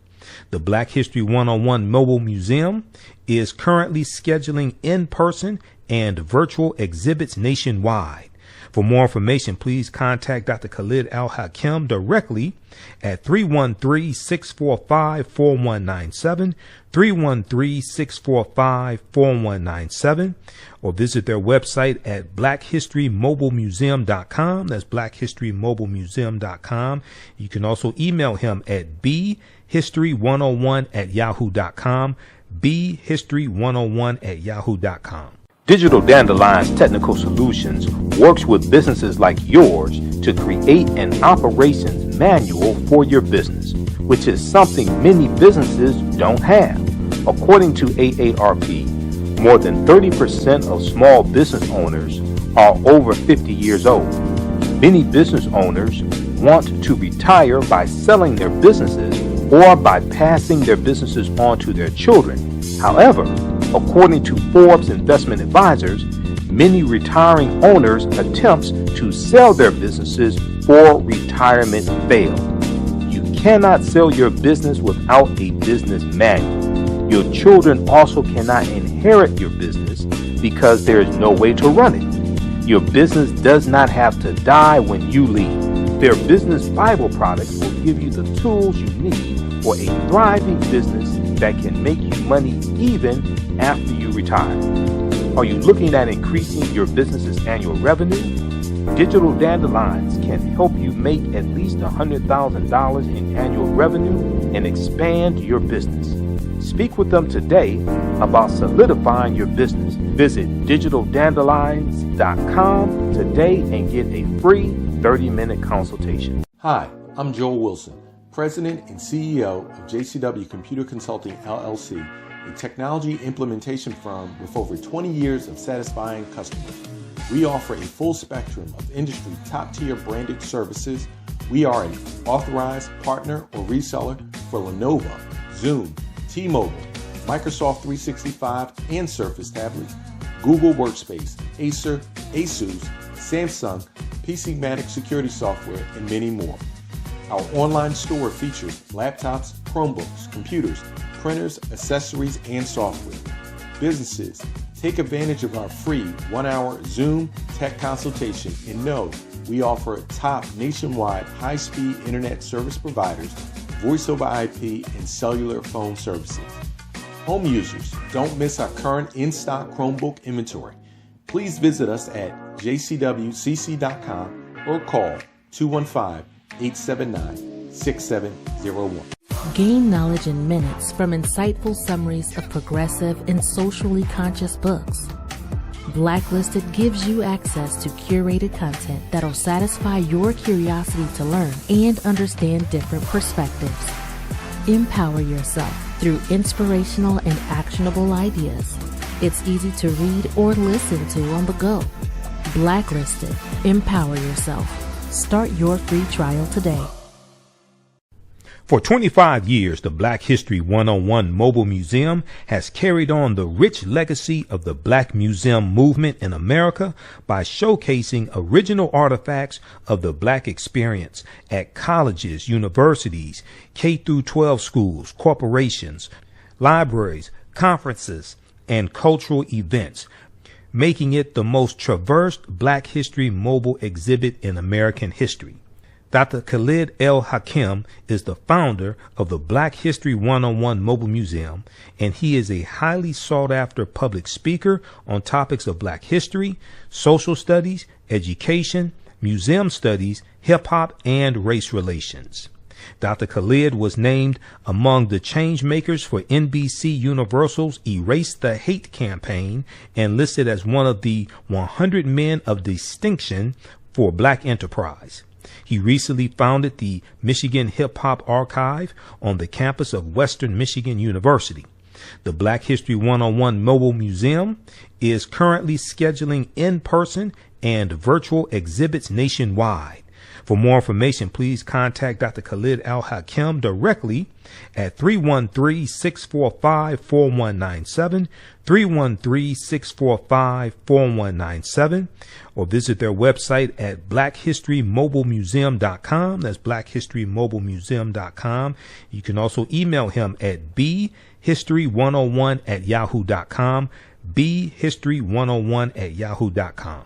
A: The Black History 101 Mobile Museum is currently scheduling in-person and virtual exhibits nationwide. For more information, please contact Dr. Khalid El-Hakim directly at 313-645-4197, 313-645-4197, or visit their website at blackhistorymobilemuseum.com. That's blackhistorymobilemuseum.com. You can also email him at bhistory101@yahoo.com, bhistory101@yahoo.com. Digital Dandelion's Technical Solutions works with businesses like yours to create an operations manual for your business, which is something many businesses don't have. According to AARP, more than 30% of small business owners are over 50 years old. Many business owners want to retire by selling their businesses or by passing their businesses on to their children. However, according to Forbes Investment Advisors, many retiring owners' attempts to sell their businesses for retirement fail. You cannot sell your business without a business manual. Your children also cannot inherit your business because there is no way to run it. Your business does not have to die when you leave. Their business Bible products will give you the tools you need for a thriving business that can make you money even after you retire. Are you looking at increasing your business's annual revenue? Digital Dandelions can help you make at least $100,000 in annual revenue and expand your business. Speak with them today about solidifying your business. Visit digitaldandelions.com today and get a free 30-minute consultation.
E: Hi, I'm Joel Wilson, President and CEO of JCW Computer Consulting, LLC, a technology implementation firm with over 20 years of satisfying customers. We offer a full spectrum of industry top-tier branded services. We are an authorized partner or reseller for Lenovo, Zoom, T-Mobile, Microsoft 365 and Surface tablets, Google Workspace, Acer, Asus, Samsung, PCmatic security software, and many more. Our online store features laptops, Chromebooks, computers, printers, accessories, and software. Businesses, take advantage of our free 1-hour Zoom tech consultation and know we offer top nationwide high-speed internet service providers, voice over IP, and cellular phone services. Home users, don't miss our current in-stock Chromebook inventory. Please visit us at jcwcc.com or call 215-879-6701.
B: Gain knowledge in minutes from insightful summaries of progressive and socially conscious books. Blacklisted gives you access to curated content that'll satisfy your curiosity to learn and understand different perspectives. Empower yourself through inspirational and actionable ideas. It's easy to read or listen to on the go. Blacklisted. Empower yourself. Start your free trial today.
A: For 25 years, the Black History 101 Mobile Museum has carried on the rich legacy of the Black Museum movement in America by showcasing original artifacts of the Black experience at colleges, universities, K-12 schools, corporations, libraries, conferences, and cultural events, making it the most traversed Black History mobile exhibit in American history. Dr. Khalid El Hakim is the founder of the Black History 101 Mobile Museum, and he is a highly sought-after public speaker on topics of Black history, social studies, education, museum studies, hip-hop, and race relations. Dr. Khalid was named among the change makers for NBC Universal's Erase the Hate campaign and listed as one of the 100 men of distinction for Black enterprise. He recently founded the Michigan Hip Hop Archive on the campus of Western Michigan University. The Black History 101 Mobile Museum is currently scheduling in-person and virtual exhibits nationwide. For more information, please contact Dr. Khalid El Hakim directly at 313-645-4197, 313-645-4197, or visit their website at blackhistorymobilemuseum.com. That's blackhistorymobilemuseum.com. You can also email him at bhistory101@yahoo.com, bhistory101@yahoo.com.